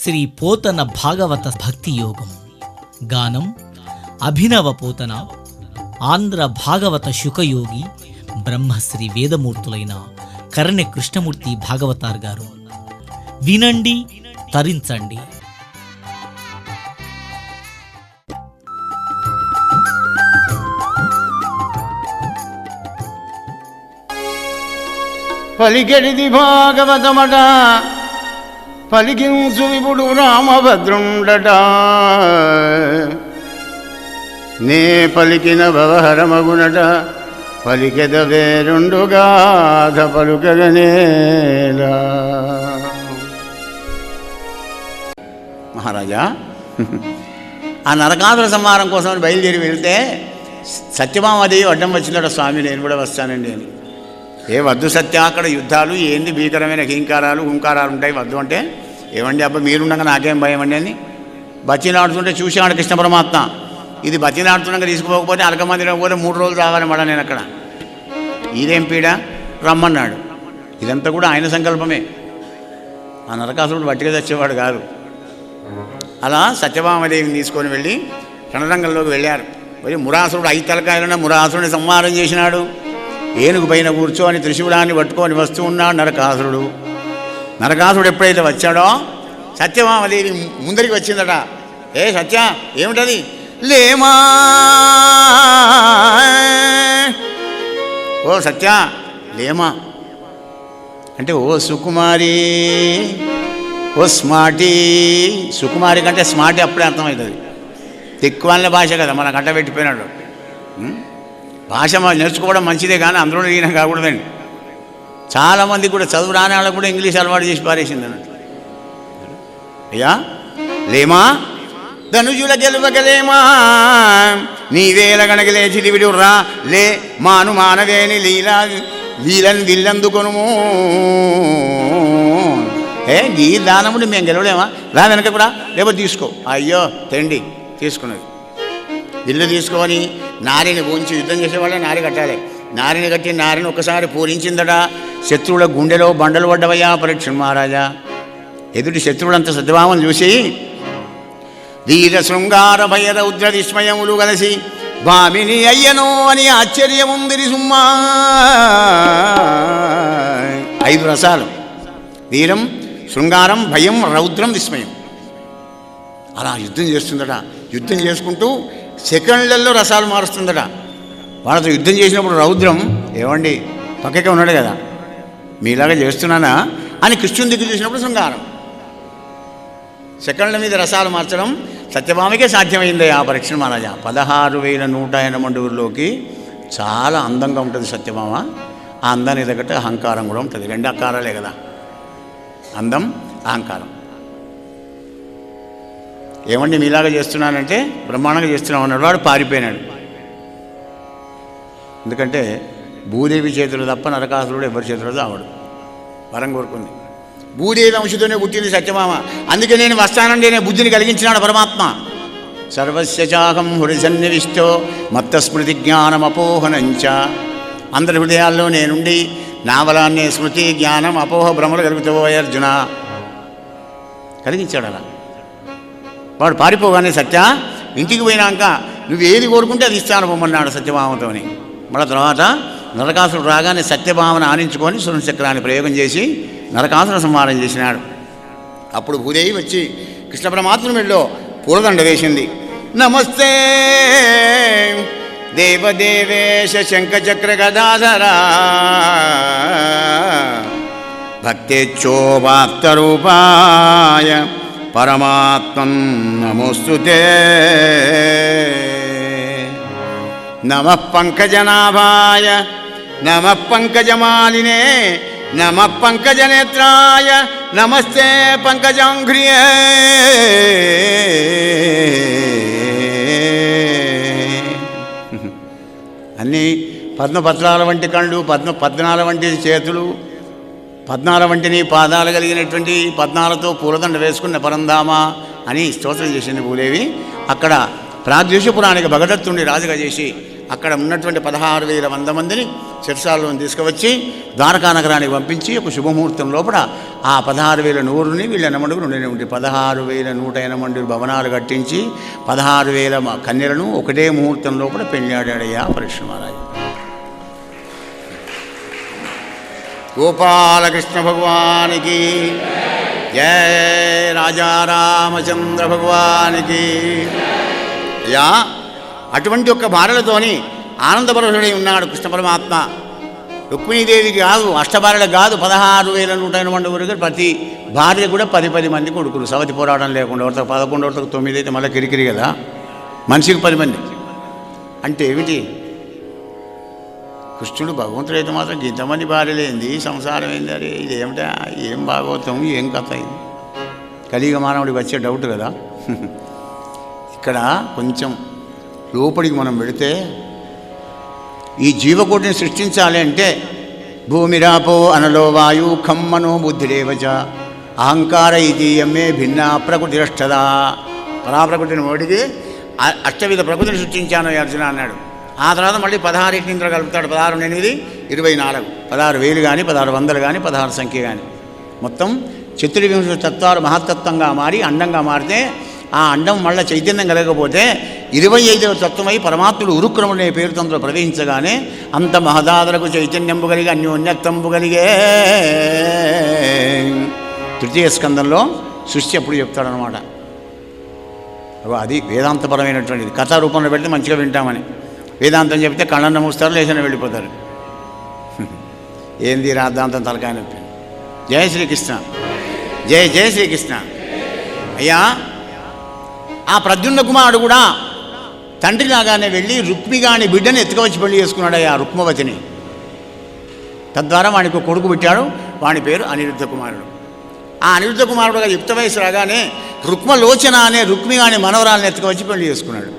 శ్రీ పోతన భాగవత భక్తి యోగం. గానం అభినవ పోతన, ఆంధ్ర భాగవత శుకయోగి, బ్రహ్మశ్రీ వేదమూర్తులైన కరణె కృష్ణమూర్తి భాగవతార్ గారు. వినండి, తరించండి. పలికెడిది భాగవతమట, పలికించు విపుడు రామభద్రుండట. నే పలికిన భవహరమగునట, పలికెద వేరుండుగాథ పలుకగనేలా. మహారాజా, ఆ నరకాసుర సంహారం కోసం బయలుదేరి వెళ్తే సత్యభామాదేవి అడ్డం వచ్చిందట. స్వామి, నేను కూడా వస్తానండి అని. ఏ వద్దు సత్య, అక్కడ యుద్ధాలు ఏంది, భీకరమైన హీంకారాలు హుంకారాలు ఉంటాయి, వద్దు అంటే. ఏమండి అబ్బా, మీరుండగా నాకేం భయం అండి అని బతినాడుతుంటే చూశాడు కృష్ణ పరమాత్మ. ఇది బతినాడుతుండగా తీసుకుపోకపోతే అలకమందిరం పోతే 3 రోజులు రావాలి మళ్ళా నేను అక్కడ. ఇదేం పీడ, రమ్మన్నాడు. ఇదంతా కూడా ఆయన సంకల్పమే. ఆ నరకాసురుడు వట్టిగా తెచ్చేవాడు కాదు. అలా సత్యభామదేవిని తీసుకొని వెళ్ళి రణరంగంలోకి వెళ్ళారు. మరి మురాసురుడు 5 తలకాయలున్న మురాసురుడిని సంహారం చేసినాడు. ఏనుగు పైన కూర్చొని త్రిశూలాన్ని పట్టుకొని వస్తూ ఉన్నాడు నరకాసురుడు. నరకాసురుడు ఎప్పుడైతే వచ్చాడో సత్యభామదేవి ముందరికి వచ్చిందట. ఏ సత్య, ఏమిటది? లేమా, ఓ సత్య లేమా అంటే, ఓ సుకుమారి, ఓ స్మార్టీ. సుకుమారి కంటే స్మార్టీ అప్పుడే అర్థమవుతుంది. తిక్కువాళ్ళ భాష కదా, మన గంట పెట్టిపోయినాడు. భాష నేర్చుకోవడం మంచిదే, కానీ అందులో ఈయన కాకూడదండి. చాలామంది కూడా చదువు రాని వాళ్ళకు కూడా ఇంగ్లీష్ అలవాటు చేసి పారేసింది అన్నట్టు. అయ్యా లేమా, ధనుజుల గెలువగలేమా, నీవేల గణగలేచి దివిడుర్రా, లే మాను మానవేని వీళ్ళని విల్లందుకొనుము. ఈ దానముడు మేము గెలవలేమా, రా వెనక కూడా, లేకపోతే తీసుకో. అయ్యో తెండి తీసుకున్నది. ఇల్లు తీసుకొని నారిని ఉంచి యుద్ధం చేసేవాళ్ళే నారి కట్టాలి. నారిని కట్టి నారిని ఒక్కసారి పూరించిందట. శత్రువుల గుండెలో బండలు పడ్డవయ్యా పరీక్ష మహారాజా. ఎదుటి శత్రువులంతా సత్యభామను చూసి వీర శృంగార భయ రౌద్ర విస్మయములు కలిసి భామిని అయ్యనో అని ఆశ్చర్యముందిరి సుమ్మా. 5 రసాలు: వీరం, శృంగారం, భయం, రౌద్రం, విస్మయం. అలా యుద్ధం చేస్తుందట. యుద్ధం చేసుకుంటూ సెకండ్లలో రసాలు మారుస్తుందట. వాళ్ళతో యుద్ధం చేసినప్పుడు రౌద్రం, ఏమండి పక్కకే ఉన్నాడు కదా, మీలాగా చేస్తున్నానా అని కృష్ణుని దిక్కు చూసినప్పుడు శృంగారం. సెకండ్ల మీద రసాలు మార్చడం సత్యభామకే సాధ్యమైంది ఆ పరీక్ష మహారాజా. 16,108 మండుగురిలోకి చాలా అందంగా ఉంటుంది సత్యభామ. ఆ అందాన్ని తగ్గట్టు అహంకారం కూడా ఉంటుంది. 2 అహంకారాలే కదా, అందం, అహంకారం. ఏమండి మీలాగా చేస్తున్నానంటే బ్రహ్మాండంగా చేస్తున్నాం అన్నాడు. వాడు పారిపోయినాడు. ఎందుకంటే భూదేవి చేతులు తప్ప నరకాసురుడు ఎవరి చేతులు ఆవడు. వరం కోరుకుంది. భూదేవి అంశతోనే పుట్టింది సత్యభామ. అందుకే నేను వస్తానండి అనే బుద్ధిని కలిగించినాడు పరమాత్మ. సర్వస్య చాహం హృదయసన్నివిష్టో మత్త స్మృతి జ్ఞానమపోహనంచ. అందరి హృదయాల్లో నేనుండి నా బలాన్నే స్మృతి, జ్ఞానం, అపోహ, భ్రమలు కలుగుతావోయ్ అర్జున. కలిగించాడు అలా. వాడు పారిపోగానే సత్య ఇంటికి పోయినాక నువ్వు ఏది కోరుకుంటే అది ఇస్తాను పొమ్మన్నాడు సత్యభామతోని. మళ్ళీ తర్వాత నరకాసురుడు రాగానే సత్యభామను ఆనించుకొని సురచక్రాన్ని ప్రయోగం చేసి నరకాసుర సంహారం చేసినాడు. అప్పుడు భూదేవి వచ్చి కృష్ణ పరమాత్మ మెడలో పూలదండ వేసింది. నమస్తే దేవదేవేశ శంఖచక్ర గదాధరా భక్తేచ్ఛోభాక్తరూపాయ పరమాత్మం నమోస్తుతే. నమః పంకజనాభాయ నమః పంకజమాలినే నమః పంకజనేత్రాయ నమస్తే పంకజాంఘ్రియే. అన్నీ పద్మపత్రాల వంటి కళ్ళు, పద్నాల వంటి చేతులు, 14 వంటి పాదాలు కలిగినటువంటి 14తో పూలదండ వేసుకున్న పరంధామ అని స్తోత్రం చేసింది భూదేవి. అక్కడ ప్రాగ్దేశపురానికి భగదత్తుని రాజుగా చేసి అక్కడ ఉన్నటువంటి 16,100 మందిని చెరసాలలో తీసుకువచ్చి ద్వారకా నగరానికి పంపించి ఒక శుభముహూర్తం లోపల ఆ 16,100ని వీళ్ళ ఎనమండుగులు ఉండేటువంటి 16,180 భవనాలు కట్టించి 16,000 కన్యలను ఒకటే ముహూర్తం లోపల పెళ్ళాడాడయ్యా పరీక్ష మహారాజు. గోపాలకృష్ణ భగవానికి జయ, రాజా రామచంద్ర భగవానికి. యా అటువంటి ఒక్క భార్యలతోని ఆనందపరుషుడై ఉన్నాడు కృష్ణ పరమాత్మ. రుక్మిణీదేవికి కాదు, అష్టభార్యలకు కాదు, 16,180 ప్రతి భార్య కూడా 10 మంది కొడుకులు. సవతి పోరాటం లేకుండా ఒకరికి 11, ఒకరికి 9 అయితే మళ్ళీ కిరికిరి కదా. మనిషికి 10 మంది అంటే ఏమిటి? కృష్ణుడు భగవంతుడు అయితే మాత్రం ఇంతమంది భార్యలేంది, సంసారం ఏంది? అరే ఇది ఏమిటా, ఏం భాగవతం, ఏం కథ అయింది? కలియుగ మానవుడికి వచ్చే డౌట్ కదా. ఇక్కడ కొంచెం లోపలికి మనం వెళితే ఈ జీవకోటిని సృష్టించాలి అంటే భూమిరాపో అనలో వాయు ఖమ్మనో బుద్ధిరేవచ అహంకార ఇతీయమే భిన్న ప్రకృతిరష్టదా. పరాప్రకృతిని ఓడికి అష్టవిధ ప్రకృతిని సృష్టించాను అర్జున అన్నాడు. ఆ తర్వాత మళ్ళీ 16 ఇంద్ర కలుపుతాడు. 16, 8, 24, 16,000 కానీ 1600 కానీ 16 సంఖ్య కానీ మొత్తం 24 తత్వాలు మహత్తత్వంగా మారి అండంగా మారితే ఆ అండం మళ్ళీ చైతన్యం కలగకపోతే 25వ తత్వమై పరమాత్ముడు ఉరుక్రముడు అనే పేరుతో అందులో ప్రవేశించగానే అంత మహదాదరకు చైతన్యంబు కలిగి అన్యోన్యత్వంబు కలిగే. తృతీయ స్కందంలో సృష్టి అప్పుడు చెప్తాడనమాట. అది వేదాంతపరమైనటువంటిది. కథా రూపంలో పెడితే మంచిగా వింటామని. వేదాంతం చెప్తే కళ్ళన్న మూస్తారు, లేచిన వెళ్ళిపోతారు. ఏంది రాద్దాంతం తలకాయ నొప్పి. జయ శ్రీకృష్ణ, జయ జయ శ్రీకృష్ణ. అయ్యా ఆ ప్రద్యుమ్న కుమారుడు కూడా తండ్రిలాగానే వెళ్ళి రుక్మిగాని బిడ్డని ఎత్తుకవచ్చి పెళ్లి చేసుకున్నాడు అయ్యా రుక్మవతిని. తద్వారా వానికి కొడుకు పెట్టాడు. వాని పేరు అనిరుద్ధ కుమారుడు. ఆ అనిరుద్ధ కుమారుడుగా యుక్త వయసు రాగానే రుక్మలోచన అనే రుక్మిగాని మనవరాలను ఎత్తుకవచ్చి పెళ్లి చేసుకున్నాడు.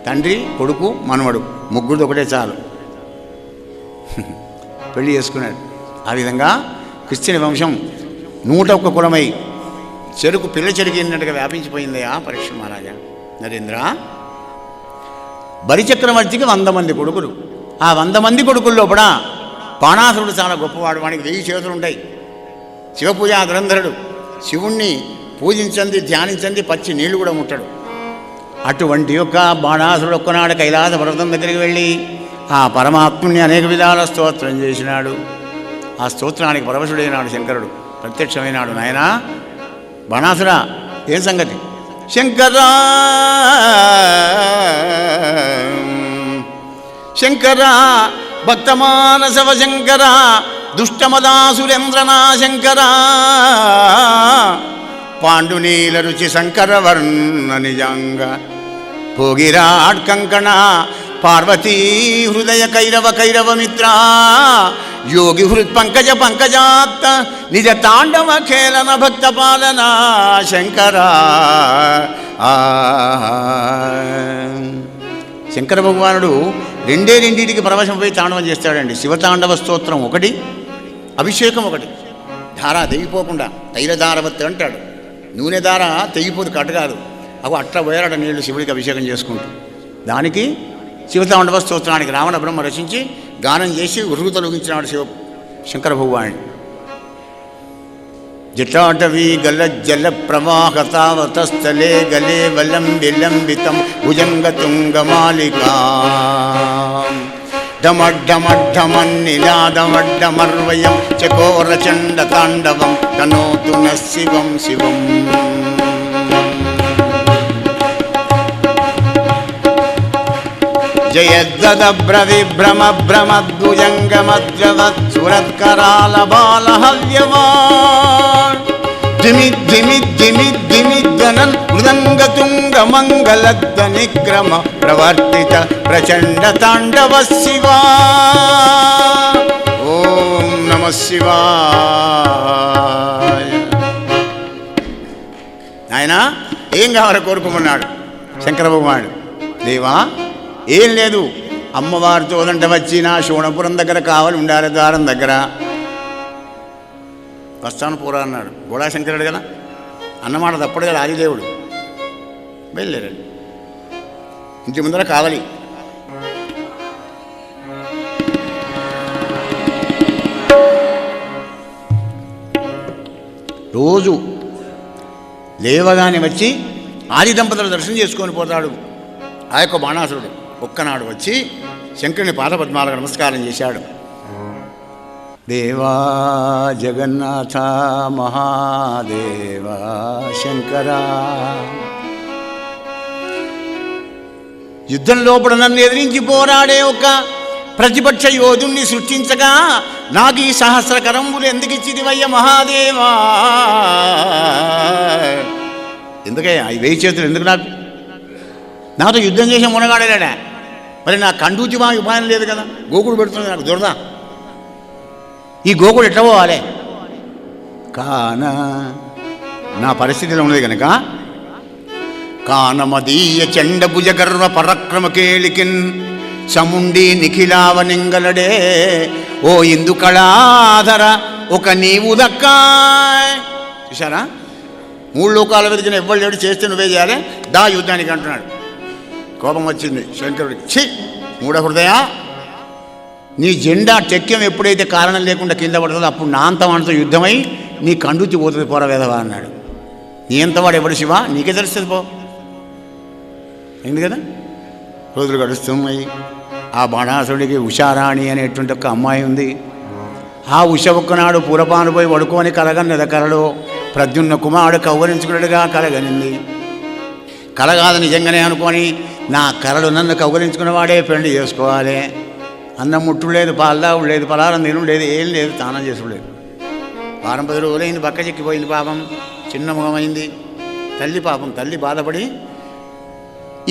తండ్రి, కొడుకు, మనవడు ముగ్గురు ఒకటే చాలు పెళ్లి చేసుకున్నాడు. ఆ విధంగా క్రిస్టియన్ వంశం 101 కులమై చెరుకు పిల్ల చెరిగినట్టుగా వ్యాపించిపోయిందయా పరీక్ష మహారాజా. నరేంద్ర, బలిచక్రవర్తికి 100 మంది కొడుకులు. ఆ 100 మంది కొడుకుల్లో కూడా బాణాసురుడు చాలా గొప్పవాడు. వాడికి 1000 చేతులు ఉంటాయి. శివపూజా ధురంధరుడు, శివుణ్ణి పూజించండి, ధ్యానించండి, పచ్చి నీళ్లు కూడా ముట్టడు. అటువంటి యొక్క బాణాసురుడు ఒక్కనాడు కైలాస పర్వతం దగ్గరికి వెళ్ళి ఆ పరమాత్ముని అనేక విధాల స్తోత్రం చేసినాడు. ఆ స్తోత్రానికి పరవశుడైనాడు శంకరుడు. ప్రత్యక్షమైనాడు. నాయనా బాణాసుర, ఏం సంగతి? శంకరా శంకరా భక్తమానసవ శంకరా దుష్టమదాసురేంద్రనా శంకరా పాండునీల రుచి శంకర వర్ణ నిజంగ భోగిరాట్ కంకణ పార్వతీ హృదయ కైరవ మిత్ర యోగి హృత్ పంకజ పంకజాత్త నిజ తాండవ ఖేళన భక్త పాలన శంకర. శంకర భగవానుడు రెండింటికి పరవశంపై తాండవం చేస్తాడండి. శివతాండవ స్తోత్రం ఒకటి, అభిషేకం ఒకటి. ధార తెగిపోకుండా తైలధారవత్తు అంటాడు. నూనె ధార తెగిపోదు, కట్టు కాదు. అవి అట్లా పోయారట నీళ్లు శివుడికి అభిషేకం చేసుకుంటూ. దానికి శివతాండవ స్తోత్రానికి రావణ బ్రహ్మ రచించి గానం చేసి ఉరుగు తొలగించినాడు శంకర భగవానుడు. జటాటవీ గల జల ప్రవాహతావతస్థలే గలే వలం విలంబితం భుజంగతుంగమాలికా ఢమఢమఢమన్నినాదమడ్డమర్వయం చకోరచండ తాండవం తనోతు న శివం శివం. జయద్వదభ్రవిభ్రమ భ్రమద్భుజంగమద్రవత్సురత్కరాల బాలహవ్యవాన్ ధిమి ధిమి ధిమి ధిమి ధ్వనన్ మృదంగతుంగ మంగళధ్వనిక్రమ ప్రవర్తిత ప్రచండ తాండవ శివా. ఓం నమః శివాయ. నాయనా ఏం కావాలో కోరుకోమన్నాడు శంకర భగవానుడు. దేవా ఏం లేదు, అమ్మవారితో దంట వచ్చి నా శోణపురం దగ్గర కావాలి, ఉండాలి ద్వారం దగ్గర. వస్తాను పూరా అన్నాడు. గోళాశంకరుడు కదా, అన్నమాట తప్పుడు కదా ఆదిదేవుడు. బయలుదేరాడు. ఇంటి ముందర కావాలి. రోజు లేవగానే వచ్చి ఆది దంపతుల దర్శనం చేసుకొని పోతాడు. ఆ యొక్క బాణాసురుడు ఒక్కనాడు వచ్చి శంకరుని పాదపద్మాలకు నమస్కారం చేశాడు. దేవా జగన్నాథ మహాదేవా శంకరా, యుద్ధం లోపల నన్ను ఎదిరించి పోరాడే ఒక ప్రతిపక్ష యోధుణ్ణి సృష్టించగా నాకు ఈ సహస్రకరంబులు ఎందుకు ఇచ్చిదివయ్య మహాదేవా? ఎందుకయ్యా ఈ 1000 చేతులు ఎందుకు? నాతో యుద్ధం చేసే మునగాడలేడా? మరి నా కండూచి మా ఉపాయం లేదు కదా. గోకుడు పెడుతుంది నాకు దురద. ఈ గోకుడు ఎట్లా పోవాలి? కానా నా పరిస్థితిలో ఉన్నది కనుక కానమదీయ చండభుజ గర్వ పరక్రమ కేళికిన్ సముండి నిఖిలావనింగలడే ఓ ఇందు కళాధర ఒక నీవు దక్కా. చూసారా, 3 లోకాల వెతికిన ఎవ్వరు లేడు, చేస్తే నువ్వే చేయాలి, దా యుద్ధానికి అంటున్నాడు. కోపం వచ్చింది శంకరుడికి. ఛీ మూఢ హృదయ, నీ జెండా టెక్యం ఎప్పుడైతే కారణం లేకుండా కింద పడుతుందో అప్పుడు నా అంతవాడితో యుద్ధమై నీ కండుచి పోతుంది పోరవేదవా అన్నాడు. నీ అంతవాడు ఎవడు శివ? నీకే తెలుస్తుంది పో. అయింది కదా. రోజులు గడుస్తున్నాయి. ఆ బాణాసుడికి ఉషారాణి అనేటువంటి ఒక అమ్మాయి ఉంది. ఆ ఉష ఒక్కనాడు పూరపాను పోయి వడుకొని కలగన్నద కలలో ప్రద్యుమ్న కుమారుడు కౌగలించుకున్నట్టుగా కలగనింది. కలగాదు నిజంగానే అనుకొని నా కలలు నన్ను కౌగలించుకున్నవాడే పెళ్లి చేసుకోవాలి. అన్నం ముట్టు లేదు, పాలదావుడు లేదు, పలారం తిను లేదు, ఏం లేదు, స్నానం చేసుడు లేదు. 10 రోజులైంది, బక్క చెక్కిపోయింది పాపం, చిన్న ముఖమైంది. తల్లి పాపం, తల్లి బాధపడి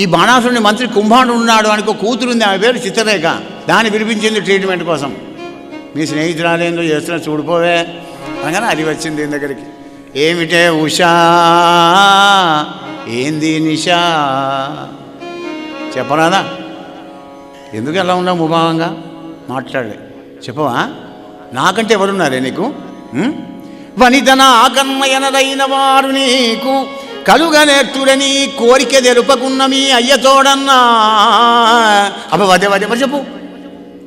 ఈ బాణాసురుని మంత్రి కుంభాండు ఉన్నాడు అనుకో కూతురుంది, ఆమె పేరు చిత్రరేఖ. దాన్ని పిలిపించింది ట్రీట్మెంట్ కోసం. మీ స్నేహితురాలేందో చేస్తున్నా చూడిపోవే అనగానే అది వచ్చింది దీని దగ్గరికి. ఏమిటే ఉషా, ఏంది నిషా చెప్పరాదా? ఎందుకు ఎలా ఉన్నావు ముభావంగా మాట్లాడే చెప్పవా? నాకంటే ఎవరున్నారే నీకు? వనితన ఆకర్మయనదైన వారు నీకు కలుగనేర్తుడని కోరిక తెలుపకున్న మీ అయ్యతోడన్నా. అబ్బ వదే వదే మరి చెప్పు,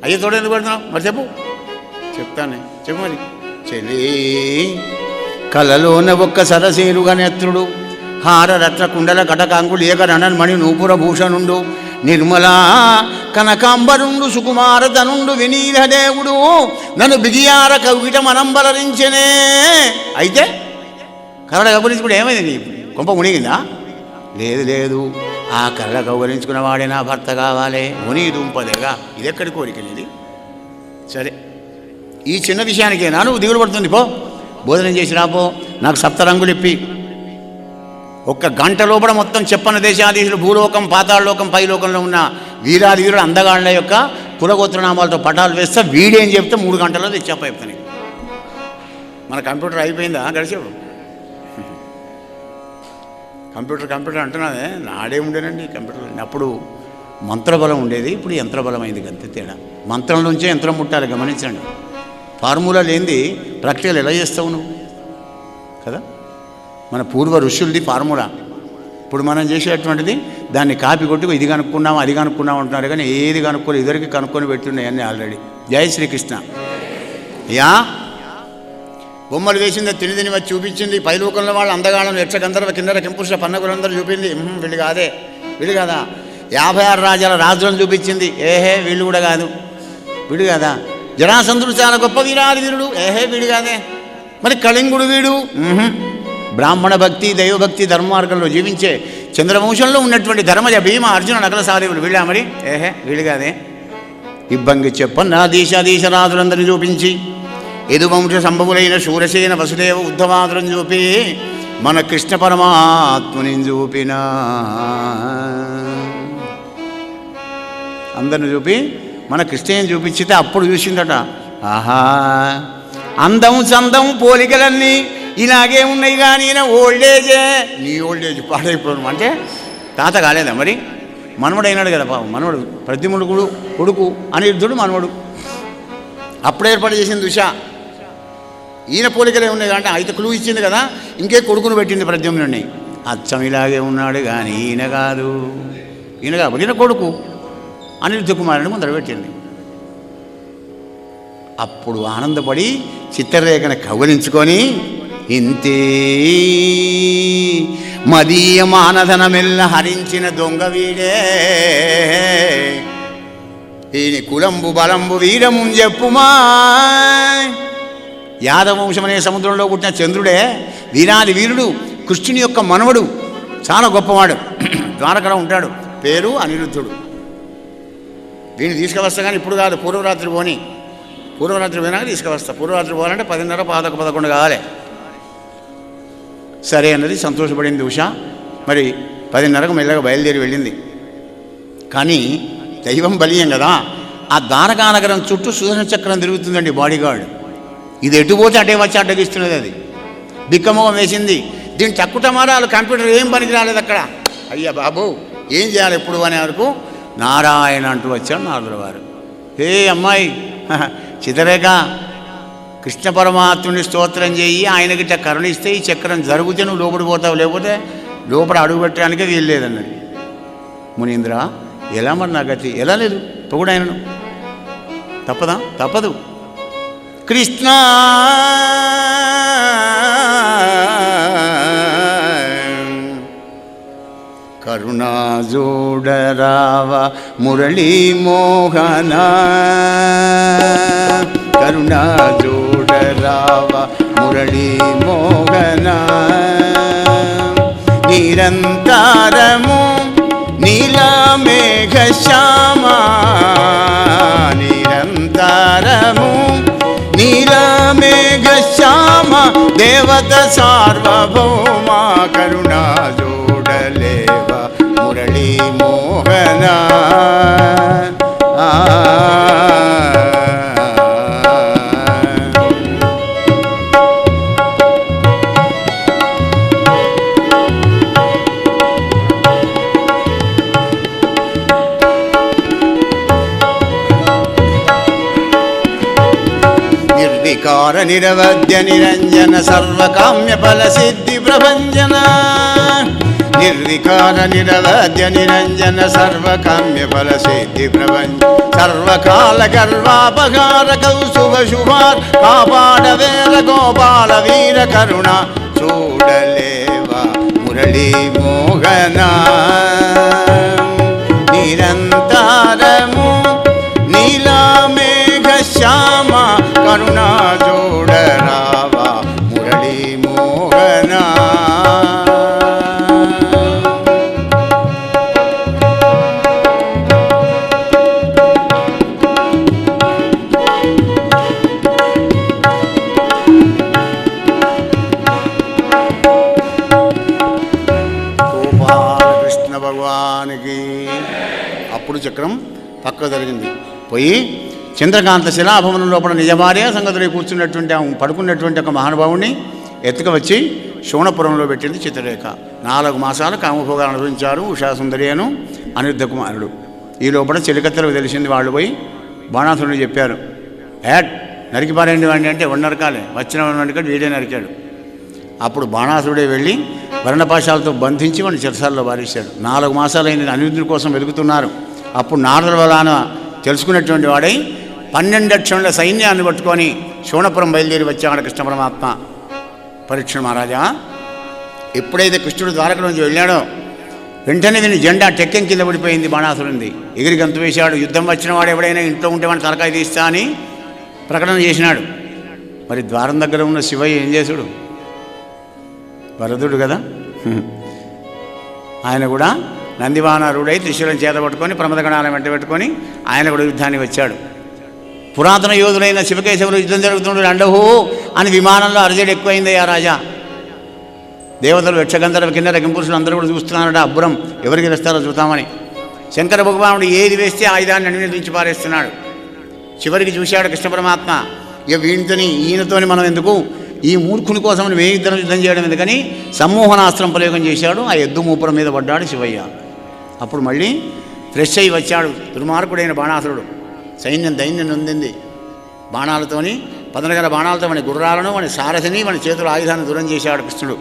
అయ్యతోడ ఎందుకు పడుతున్నావు మరి చెప్పు. చెప్తానే చెప్పు మరి. చెలి కలలోన ఒక్క సరసేరుగా నేత్రుడు హారరత్న కుండల కటకాంకులు ఏకరణన్ మణి నూపుర భూషణుండు నిర్మలా కనకాంబరుండు సుకుమారతనుండు వినీలదేవుడు నన్ను బిగియార కవిట మనంబలరించనే. అయితే కరడ కబలించుకుంటే ఏమైంది? నీ కొంప మునిగిందా? లేదు లేదు, ఆ కరడ కౌగలించుకున్న వాడే నా భర్త కావాలి. ముని దుంపదేగా, ఇదెక్కడి కోరిక నీది? సరే, ఈ చిన్న విషయానికేనా నువ్వు దిగులు పడుతుంది? పో భోజనం చేసి రాపో. నాకు 7 రంగులు ఇప్పి 1 గంట లోపల మొత్తం చెప్పన్న దేశాధీశులు భూలోకం, పాతాళలోకం, పైలోకంలో ఉన్న వీరాది వీరుడు అందగాళ్ళ యొక్క కులగోత్రనామాలతో పటాలు వేస్తే వీడేం చెప్తే 3 గంటల్లో తెచ్చాప చెప్తాను. మన కంప్యూటర్ అయిపోయిందా? గడిచేప్పుడు కంప్యూటర్ అంటున్నదే, నాడే ఉండేనండి కంప్యూటర్. అప్పుడు మంత్రబలం ఉండేది, ఇప్పుడు యంత్రబలం అయింది. అంతే తేడా. మంత్రం నుంచే యంత్రం ముట్టాలి, గమనించండి. ఫార్ములా లేనిది ప్రాక్టికల్ ఎలా చేస్తావు నువ్వు కదా? మన పూర్వ ఋషులది ఫార్ములా. ఇప్పుడు మనం చేసేటువంటిది దాన్ని కాపీ కొట్టి ఇది కనుక్కున్నాం అది కనుక్కున్నాం అంటున్నారు, కానీ ఏది కనుక్కొని ఇద్దరికి కనుక్కొని పెట్టున్నాయన్నీ ఆల్రెడీ. జై శ్రీకృష్ణ. యా బొమ్మలు వేసింది, తిని వచ్చి చూపించింది. పైలోకంలో వాళ్ళు అందగాళ్ళను యక్ష గంధర్వ కిన్నెర కింపురుష పన్నగులందరూ చూపింది. వీళ్ళు కాదే, వీళ్ళు కాదా? 56 రాజ్యాల రాజులను చూపించింది. ఏహే వీళ్ళు కూడా కాదు, వీడు కాదా? జరాసంధుడు చాలా గొప్ప వీరాది వీరుడు. ఏహే వీడు కాదే. మరి కళింగుడు వీడు. బ్రాహ్మణ భక్తి, దైవభక్తి, ధర్మమార్గంలో జీవించే చంద్రవంశంలో ఉన్నటువంటి ధర్మజ భీమ అర్జున నకల సాదేవుడు వీళ్ళా? మరి ఏహే వీళ్ళు కాదే. ఇబ్బంగి చెప్పన్న దేశాధీశరాజులందరినీ చూపించి యదువంశ సంభవులైన శూరసేన వసుదేవ ఉద్ధవాదులను చూపి మన కృష్ణ పరమాత్ముని చూపిన అందరిని చూపి మన కృష్ణని చూపించితే అప్పుడు చూసిందట. ఆహా, అందం చందం పోలికలన్నీ ఇలాగే ఉన్నాయి, కానీ ఓల్డేజే. నీ ఓల్డేజ్ పాడైపోవడం అంటే తాత కాలేదా? మరి మనవడు అయినాడు కదా పాపం. మనవడు ప్రద్యుమ్నుడు కొడుకు, అనిరుద్ధుడు మనవడు. అప్పుడు ఏర్పాటు చేసింది ఉష. ఈయన పోలికలే ఉన్నాయి అంటే అయితే క్లూ ఇచ్చింది కదా, ఇంకే కొడుకును పెట్టింది ప్రద్యుమ్నుడిని. అచ్చం ఇలాగే ఉన్నాడు కానీ ఈయన కాదు, ఈయన కాదు, ఈయన కొడుకు అనిరుద్ధ కుమారుని ముందర పెట్టింది. అప్పుడు ఆనందపడి చిత్రరేఖను కౌగలించుకొని ఇంతే మదీయ మానధనమెల్ల హరించిన దొంగ వీడే ఈని కులంబు బలంబు వీరము చెప్పుమా. యాదవంశం అనే సముద్రంలో పుట్టిన చంద్రుడే వీరాది వీరుడు, కృష్ణుని యొక్క మనవడు, చాలా గొప్పవాడు. ద్వారకలో ఉంటాడు, పేరు అనిరుద్ధుడు. వీడిని తీసుకువస్తా కానీ ఇప్పుడు కాదు, పూర్వరాత్రి పోని. పూర్వరాత్రి పోయినాక తీసుకువస్తా. పూర్వరాత్రి పోవాలంటే 10:30, 11 కావాలి. సరే అన్నది, సంతోషపడింది ఉష. మరి 10:30కు మెల్లగా బయలుదేరి వెళ్ళింది. కానీ దైవం బలీయం కదా, ఆ ద్వారకానగరం చుట్టూ సుదర్శన చక్రం తిరుగుతుందండి బాడీగార్డ్. ఇది ఎటుపోతే అటే వచ్చి అడ్డగిస్తున్నది. అది బిక్కమొగం వేసింది. దీన్ని తక్కుటమారాలు, కంప్యూటర్ ఏం పనికి రాలేదు అక్కడ. అయ్యా బాబు ఏం చేయాలి ఎప్పుడు అనే వరకు నారాయణ అంటూ వచ్చాడు నారదుల వారు. హే అమ్మాయి చిత్రరేఖ, కృష్ణ పరమాత్ముని స్తోత్రం చేయి, ఆయనకిట కరుణిస్తే ఈ చక్రం జరుగుతే నువ్వు లోపడి పోతావు, లేకపోతే లోపల అడుగు పెట్టడానికే వీలు లేదన్నది. మునీంద్ర ఎలా మరి నా గతి? ఎలా లేదు పొగుడు ఆయనను, తప్పదా? తప్పదు. కృష్ణ కరుణా జోడరావ మురళీ మోహన, కరుణా జోడరావ మురళీ మోహన, నిరంతరము నీలమేఘ శ్యామ, నిరంతరము నీలమేఘ శ్యామ, దేవత సార్వభౌమ, కరుణా జోడలేవ మురళీ మోహన. నిర్వికార నిరవధ్య నిరంజన సర్వకామ్య ఫల సిద్ధి ప్రభంజన, నిర్వికార నిరవధ్య నిరంజన సర్వకామ్య ఫల సిద్ధి ప్రభంజన, సర్వకాల గర్వాపహార కౌసుభ శుభార్ కాపాడ వేర గోపాల వీర కరుణ చూడలేవ మురళీ మోహన, నిరంతరము నీలమేఘ శ్యామ, కరుణా జోడరావ మురళీ మోహన. గోపాలకృష్ణ భగవానికి. అప్పుడు చక్రం పక్క జరిగింది. పోయి చంద్రకాంత శిలాభవనం లోపల నిజమార్య సంగతులు కూర్చున్నటువంటి పడుకున్నటువంటి ఒక మహానుభావుని ఎత్తుకు వచ్చి శోణపురంలో పెట్టింది చిత్రరేఖ. 4 మాసాలు కామభోగాలు అనుభవించారు ఉషాసుందరి అను అనిరుద్ధ కుమారుడు. ఈ లోపల చెలికత్తలకు తెలిసింది. వాళ్ళు పోయి బాణాసురుడిని చెప్పారు, నరికి పారేయండి వాడిని అంటే నరకాలే, వచ్చిన వాడికి వీడే నరికాడు. అప్పుడు బాణాసురుడే వెళ్ళి వర్ణపాశాలతో బంధించి వాడిని చెరసాల్లో వారేశాడు. 4 మాసాలైన అనిరుద్ధుడి కోసం వెతుకుతున్నారు. అప్పుడు నారదుల వలన తెలుసుకున్నటువంటి వాడై 12 అక్షరుల సైన్యాన్ని పట్టుకొని శోణపురం బయలుదేరి వచ్చాడు కృష్ణ పరమాత్మ. పరీక్ష మహారాజా, ఎప్పుడైతే కృష్ణుడు ద్వారకలోంచి వెళ్ళాడో వెంటనే విని జెండా టెక్కెం కింద పడిపోయింది. బాణాసురుంది ఎగిరి గంతు వేశాడు. యుద్ధం వచ్చిన వాడు ఎవడైనా ఇంట్లో ఉంటే వాడిని తలకాయ తీస్తా అని ప్రకటన చేసినాడు. మరి ద్వారం దగ్గర ఉన్న శివయ్య ఏం చేసుడు? వరదుడు కదా, ఆయన కూడా నందివానారుడై త్రిశూలం చేత పట్టుకొని ప్రమదగణాలను వెంట పెట్టుకొని ఆయన కూడా యుద్ధానికి వచ్చాడు. పురాతన యోధులైన శివకేశవులు యుద్ధం జరుగుతుండే అండహో అని విమానంలో అరజడి ఎక్కువైందయ్యా రాజా. దేవతలు యక్షగంధర్వ కిన్నెర కింపురుషులు అందరూ కూడా చూస్తున్నారట. అబ్బురం ఎవరికి వేస్తారో చూద్దామని శంకర భగవానుడు ఏది వేస్తే ఆయుధాన్ని అన్వేషించి పారేస్తున్నాడు. చివరికి చూశాడు కృష్ణ పరమాత్మ, ఇక వీటితోని ఈయనతోని మనం ఎందుకు, ఈ మూర్ఖుని కోసం ఇద్దరం యుద్ధం చేయడం ఎందుకని సమ్మోహనాస్త్రం ప్రయోగం చేశాడు. ఆ ఎద్దు మూపురం మీద పడ్డాడు శివయ్య. అప్పుడు మళ్ళీ ఫ్రెష్ అయ్యి వచ్చాడు దుర్మార్గుడైన బాణాసురుడు. సైన్యం దైన్యం నొందింది. బాణాలతోని 14 బాణాలతో వాని గుర్రాలను వాని సారథిని వాని చేతుల ఆయుధాన్ని దూరం చేశాడు కృష్ణుడు.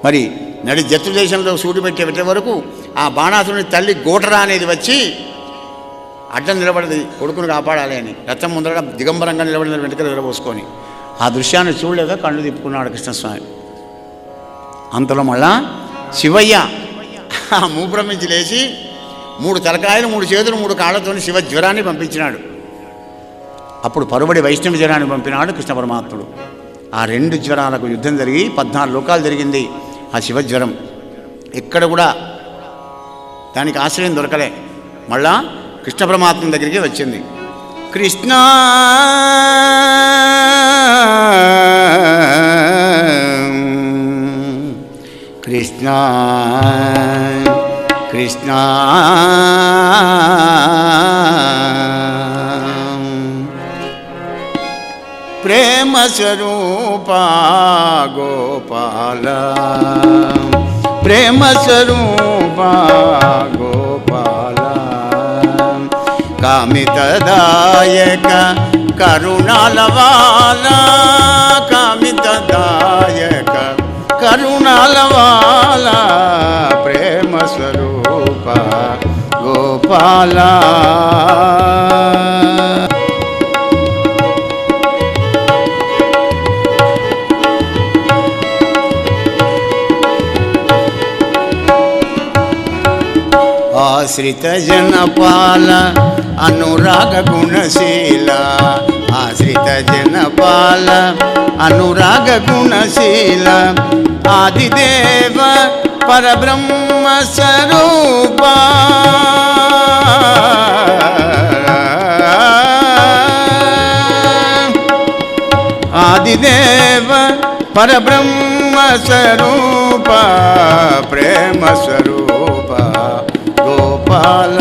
మరి నడి జత్తు దేశంలో సూటి పెట్టే వరకు ఆ బాణాసురుని తల్లి గోటరా అనేది వచ్చి అడ్డం నిలబడింది కొడుకును కాపాడాలి అని. రథం ముందర దిగంబరంగా నిలబడిన వెంటకలు విరబోసుకొని ఆ దృశ్యాన్ని చూడలేక కళ్ళు తిప్పుకున్నాడు కృష్ణస్వామి. అంతలో మళ్ళా శివయ్య మూపురం నుంచి లేచి 3 తలకాయలు 3 చేతులు 3 కాళ్ళతో శివ జ్వరాన్ని పంపించినాడు. అప్పుడు పరుబడి వైష్ణవ జ్వరాన్ని పంపినాడు కృష్ణ పరమాత్ముడు. ఆ 2 జ్వరాలకు యుద్ధం జరిగి 14 లోకాలు జరిగింది ఆ శివజ్వరం. ఎక్కడ కూడా దానికి ఆశ్రయం దొరకలే. మళ్ళా కృష్ణ పరమాత్మ దగ్గరికి వచ్చింది. కృష్ణ కృష్ణ కృష్ణ ప్రేమ స్వరూప గోపాల ప్రేమ స్వరూప గోపాల కామితదాయక కరుణాలవాల కామితదాయక కరుణాలవాల ప్రేమ స్వరూప గోపాల. ఆశ్రిత జనపాల అనురాగ గుణశీల ఆశ్రిత జనపాల అనురాగ గుణశీల ఆదిదేవ పరబ్రహ్మ స్వరూప ఆదిదేవ పరబ్రహ్మ స్వరూప ప్రేమ స్వరూప గోపాల.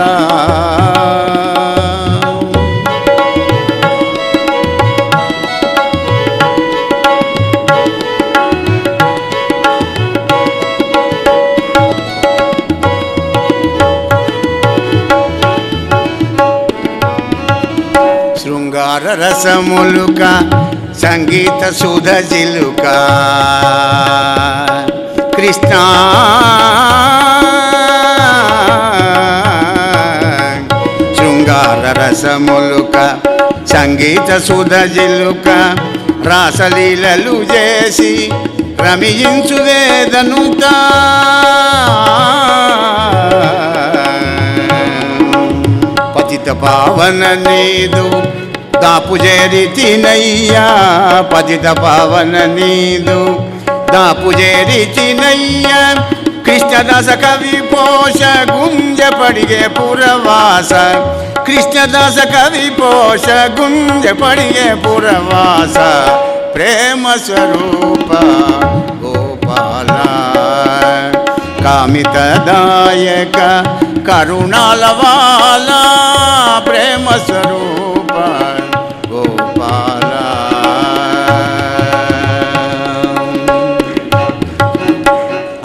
శృంగార రసములుక సంగీత సుధ జిలుక కృష్ణ శృంగార రసములుక సంగీత సుధ జిలుక రాసలీలలు చేసి రమించు వేదనుత పతిత పావన నీదు దాపు చేరితినయ్యా పతిత పావన నీదు దాపు చేరితినయ్యా కృష్ణదాస కవి పోష గుంజ పడిగే పురవాస కృష్ణదాస కవి పోష గుంజ పడిగే పురవాస ప్రేమ స్వరూప గోపాల కామితదాయక కరుణాలవాల ప్రేమ స్వరూప గోపాల.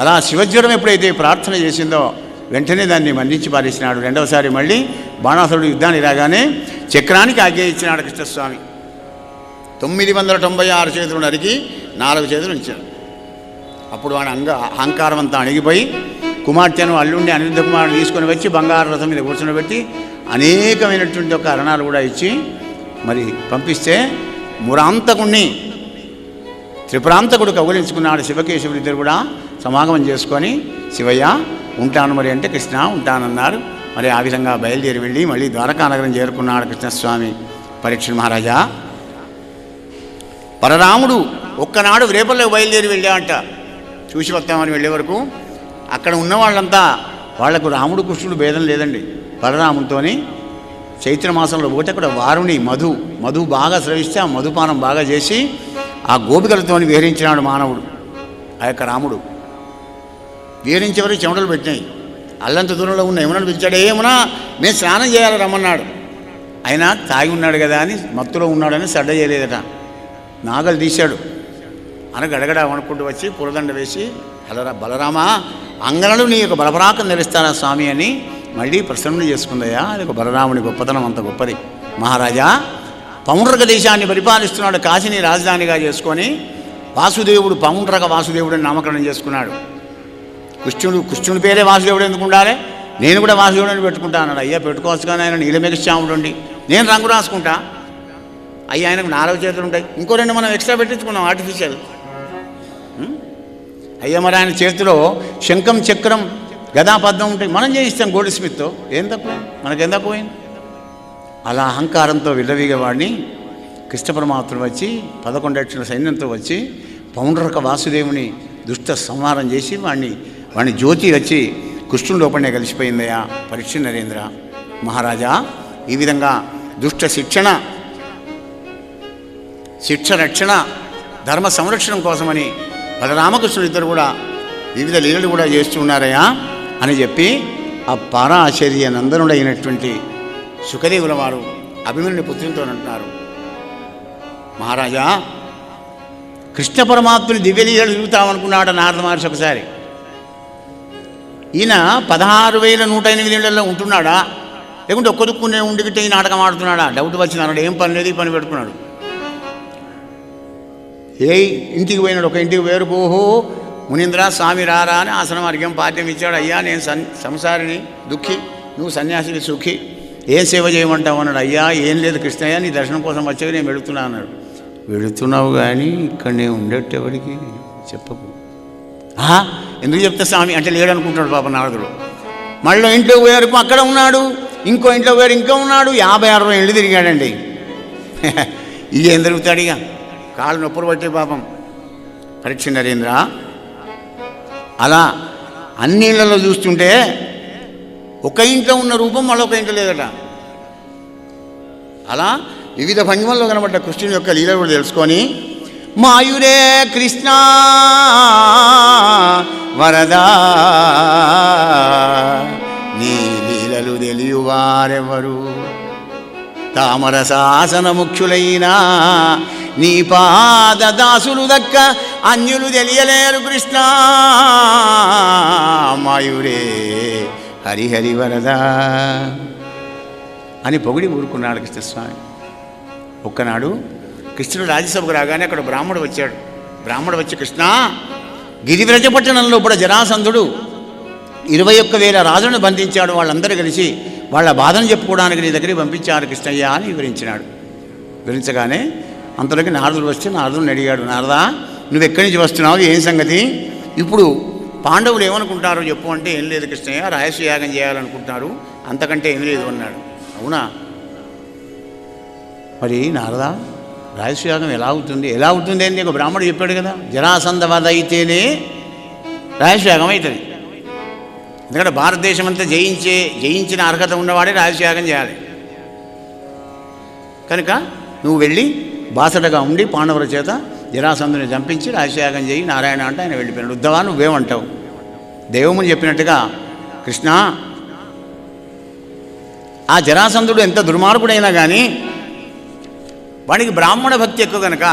అలా శివజ్వరం ఎప్పుడైతే ప్రార్థన చేసిందో వెంటనే దాన్ని మన్నించి పారేసినాడు. రెండవసారి మళ్ళీ బాణాసురుడు యుద్ధానికి రాగానే చక్రానికి ఆజ్ఞ ఇచ్చినాడు కృష్ణస్వామి. 996 చేతులు నరికి 4 చేతులు ఉంచాడు. అప్పుడు వాడి అహంకారం అంతా అణిగిపోయి కుమార్తెను అల్లుండి అనిరుద్ధ కుమారుడు తీసుకొని వచ్చి బంగారు రథం మీద కూర్చోబెట్టి అనేకమైనటువంటి ఒక అరణాలు కూడా ఇచ్చి మరి పంపిస్తే మురాంతకుణ్ణి త్రిపురాంతకుడు కౌగిలించుకున్నాడు. శివకేశవులు ఇద్దరు కూడా సమాగమం చేసుకొని శివయ్య ఉంటాను మరి అంటే కృష్ణ ఉంటానన్నారు. మరి ఆ విధంగా బయలుదేరి వెళ్ళి మళ్ళీ ద్వారకానగరం చేరుకున్నాడు కృష్ణస్వామి. పరీక్ష మహారాజా పరరాముడు ఒక్కనాడు రేపల్లోకి బయలుదేరి వెళ్ళామంట. చూసి వస్తామని వెళ్ళే వరకు అక్కడ ఉన్న వాళ్ళంతా వాళ్లకు రాముడు కృష్ణుడు భేదం లేదండి. బలరాముడితోని చైత్రమాసంలో పోతే అక్కడ వారుని మధు బాగా స్రవిస్తే ఆ మధుపానం బాగా చేసి ఆ గోపికలతోని విహరించినాడు మానవుడు. ఆ యొక్క రాముడు విహరించే వరకు చెమటలు పెట్టినాయి. అల్లంత దూరంలో ఉన్న యమునను పిలిచాడు. ఏమునా మేము స్నానం చేయాలి రమ్మన్నాడు. అయినా తాగి ఉన్నాడు కదా అని మత్తులో ఉన్నాడని సడ్డ చేయలేదట. నాగలు తీశాడు. గడగడ వణుకుంటూ వచ్చి పూలదండ వేసి బలరామా అంగనలు నీ యొక్క బలపరాకం నిలుస్తానా స్వామి అని మళ్ళీ ప్రసన్న చేసుకుందయ్యా. అది ఒక బలరాముని గొప్పతనం అంత గొప్పది. మహారాజా పౌండ్రక దేశాన్ని పరిపాలిస్తున్నాడు. కాశీని రాజధానిగా చేసుకొని వాసుదేవుడు పౌండ్రక వాసుదేవుడిని నామకరణం చేసుకున్నాడు. కృష్ణుడి పేరే వాసుదేవుడు ఎందుకు ఉండాలి? నేను కూడా వాసుదేవుడిని పెట్టుకుంటా అన్నాడు. అయ్యా పెట్టుకోవచ్చు కానీ ఆయన నీలమేఘశ్యాముడు అండి, నేను రంగు రాసుకుంటా అయ్యి ఆయనకు 4 చేతులు ఉంటాయి, ఇంకో 2 మనం ఎక్స్ట్రా పెట్టించుకున్నాం ఆర్టిఫిషియల్. అయ్యా మరి ఆయన చేతిలో శంఖం చక్రం గదా పద్మం ఉంటాయి, మనం చేయిస్తాం గోల్డ్ స్మిత్తో. ఏం తక్కువ, మనకేం తక్కువైంది? అలా అహంకారంతో విల్లవీగవాడిని కృష్ణ పరమాత్ముడు వచ్చి 11 లక్షల సైన్యంతో వచ్చి పౌండ్రక వాసుదేవుని దుష్ట సంహారం చేసి వాడిని జ్యోతి వచ్చి కృష్ణుని లోపలనే కలిసిపోయిందయ్యా పరీక్ష నరేంద్ర మహారాజా. ఈ విధంగా దుష్ట శిక్ష రక్షణ ధర్మ సంరక్షణ కోసమని బలరామకృష్ణుడు ఇద్దరు కూడా వివిధ లీలలు కూడా చేస్తూ ఉన్నారయ్యా అని చెప్పి ఆ పారాశర్య నందనుడైనటువంటి సుఖదేవుల వారు అభిమన్యుని పుత్రునితో అంటున్నారు, మహారాజా కృష్ణ పరమాత్ముని దివ్యలీలలు తిరుగుతామనుకున్నాడు నారద మహర్షి ఒకసారి. ఈయన 16,108 ఉంటున్నాడా, లేకుంటే ఒక్క దుక్కునే ఉండిగిట్టే ఈ నాటకం ఆడుతున్నాడా? డౌట్ వచ్చింది. అన్నాడు ఏం పని లేదు, ఈ పని పెట్టుకున్నాడు. ఇంటికి పోయినాడు, ఒక ఇంటికి వేరు. ఓహో మునీంద్ర స్వామి రారా అని ఆసనం అర్ఘ్యం పాఠ్యం ఇచ్చాడు. అయ్యా నేను సంసారిని దుఃఖి, నువ్వు సన్యాసిని సుఖి, ఏం సేవ చేయమంటావు అన్నాడు. అయ్యా ఏం లేదు కృష్ణయ్య, నీ దర్శనం కోసం వచ్చేవి, నేను వెళుతున్నా అన్నాడు. వెళుతున్నావు కానీ ఇక్కడనే ఉండేట్టు ఎవరికి చెప్పకు. ఎందుకు చెప్తా స్వామి అంటే లేడనుకుంటున్నాడు పాప నారదుడు. మళ్ళీ ఇంట్లో పోయారు, అక్కడ ఉన్నాడు. ఇంకో ఇంట్లో పోయారు, ఇంకా ఉన్నాడు. 50-60 ఇళ్ళు తిరిగాడండి. ఇక ఏం తిరుగుతాడు? ఇక కాళ్ళు నొప్పులు పట్టే పాపం పరీక్ష నరేంద్ర. అలా అన్ని ఇళ్లలో చూస్తుంటే ఒక ఇంట్లో ఉన్న రూపం మళ్ళొక ఇంట్లో లేదట. అలా వివిధ భంగిమల్లో కనబడ్డ కృష్ణుని యొక్క లీలలు కూడా తెలుసుకొని మాయురే కృష్ణ వరదా నీ లీలలు తెలియవారెవరు, తామర శాసన ముఖ్యులైనా నీ పాద దాసులు దక్క అన్యులు తెలియలేరు కృష్ణ మాయురే హరిహరి వరదా అని పొగిడి ఊరుకున్నాడు కృష్ణస్వామి. ఒక్కనాడు కృష్ణుడు రాజ్యసభకు రాగానే అక్కడ బ్రాహ్మడు వచ్చాడు. బ్రాహ్మడు వచ్చి కృష్ణ గిరివ్రజపట్టణంలో కూడా జరాసంధుడు 21,000 రాజులను బంధించాడు, వాళ్ళందరూ కలిసి వాళ్ళ బాధను చెప్పుకోవడానికి నీ దగ్గరికి పంపించారు కృష్ణయ్య అని వివరించినాడు. వివరించగానే అంతలోకి నారదుడు వస్తే నారదుడిని అడిగాడు, నారదా నువ్వు ఎక్కడి నుంచి వస్తున్నావు, ఏం సంగతి, ఇప్పుడు పాండవులు ఏమనుకుంటారో చెప్పు అంటే ఏం లేదు కృష్ణయ్య, రాయస్వయాగం చేయాలనుకుంటున్నారు, అంతకంటే ఏం లేదు అన్నాడు. అవునా, మరి నారదా రాయస్వయాగం ఎలా అవుతుంది అని ఒక బ్రాహ్మడు చెప్పాడు కదా, జరాసంధ వధ అయితేనే రాయస్వయాగం అవుతుంది. ఎందుకంటే భారతదేశం అంతా జయించిన అర్హత ఉన్నవాడే రాయస్వయాగం చేయాలి. కనుక నువ్వు వెళ్ళి బాసటగా ఉండి పాండవుల చేత జరాసంధుని చంపించి రాజయాగం చేయి నారాయణ అంటే ఆయన వెళ్ళిపోయినాడు. ఉద్ధవా నువ్వేమంటావు? దేవముని చెప్పినట్టుగా కృష్ణ ఆ జరాసంధుడు ఎంత దుర్మార్గుడైనా కానీ వాడికి బ్రాహ్మణ భక్తి ఎక్కువ కనుక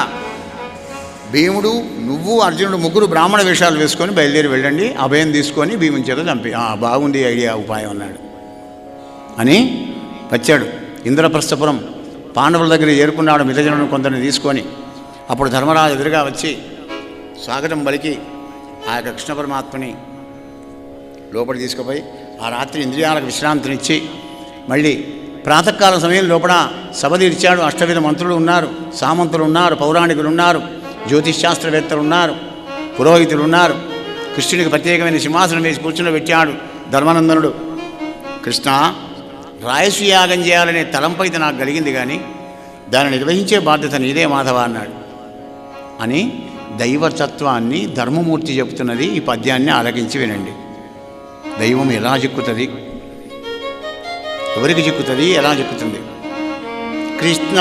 భీముడు నువ్వు అర్జునుడు ముగ్గురు బ్రాహ్మణ వేషాలు వేసుకొని బయలుదేరి వెళ్ళండి, అభయం తీసుకొని భీముని చేత చంపి బాగుంది ఐడియా ఉపాయం అన్నాడు అని వచ్చాడు. ఇంద్రప్రస్థపురం పాండవుల దగ్గర చేరుకున్నాడు మితజనుడు కొందరిని తీసుకొని. అప్పుడు ధర్మరాజు ఎదురుగా వచ్చి స్వాగతం పలికి ఆ యొక్క కృష్ణ పరమాత్మని లోపలి తీసుకుపోయి ఆ రాత్రి ఇంద్రియాలకు విశ్రాంతినిచ్చి మళ్ళీ ప్రాతకాల సమయం లోపల సభ తీర్చాడు. అష్టవిధ మంత్రులు ఉన్నారు, సామంతులు ఉన్నారు, పౌరాణికులు ఉన్నారు, జ్యోతిష్శాస్త్రవేత్తలు ఉన్నారు, పురోహితులు ఉన్నారు. కృష్ణుడికి ప్రత్యేకమైన సింహాసనం వేసి కూర్చుండబెట్టాడు ధర్మనందనుడు. కృష్ణ రాయస్వయాగం చేయాలనే తలంపైతే నాకు కలిగింది, కానీ దాన్ని నిర్వహించే బాధ్యత నీదే మాధవ అన్నాడు అని దైవతత్వాన్ని ధర్మమూర్తి చెబుతున్నది. ఈ పద్యాన్ని ఆలకించి వినండి. దైవం ఎలా చిక్కుతుంది, ఎవరికి చిక్కుతుంది, ఎలా చిక్కుతుంది? కృష్ణ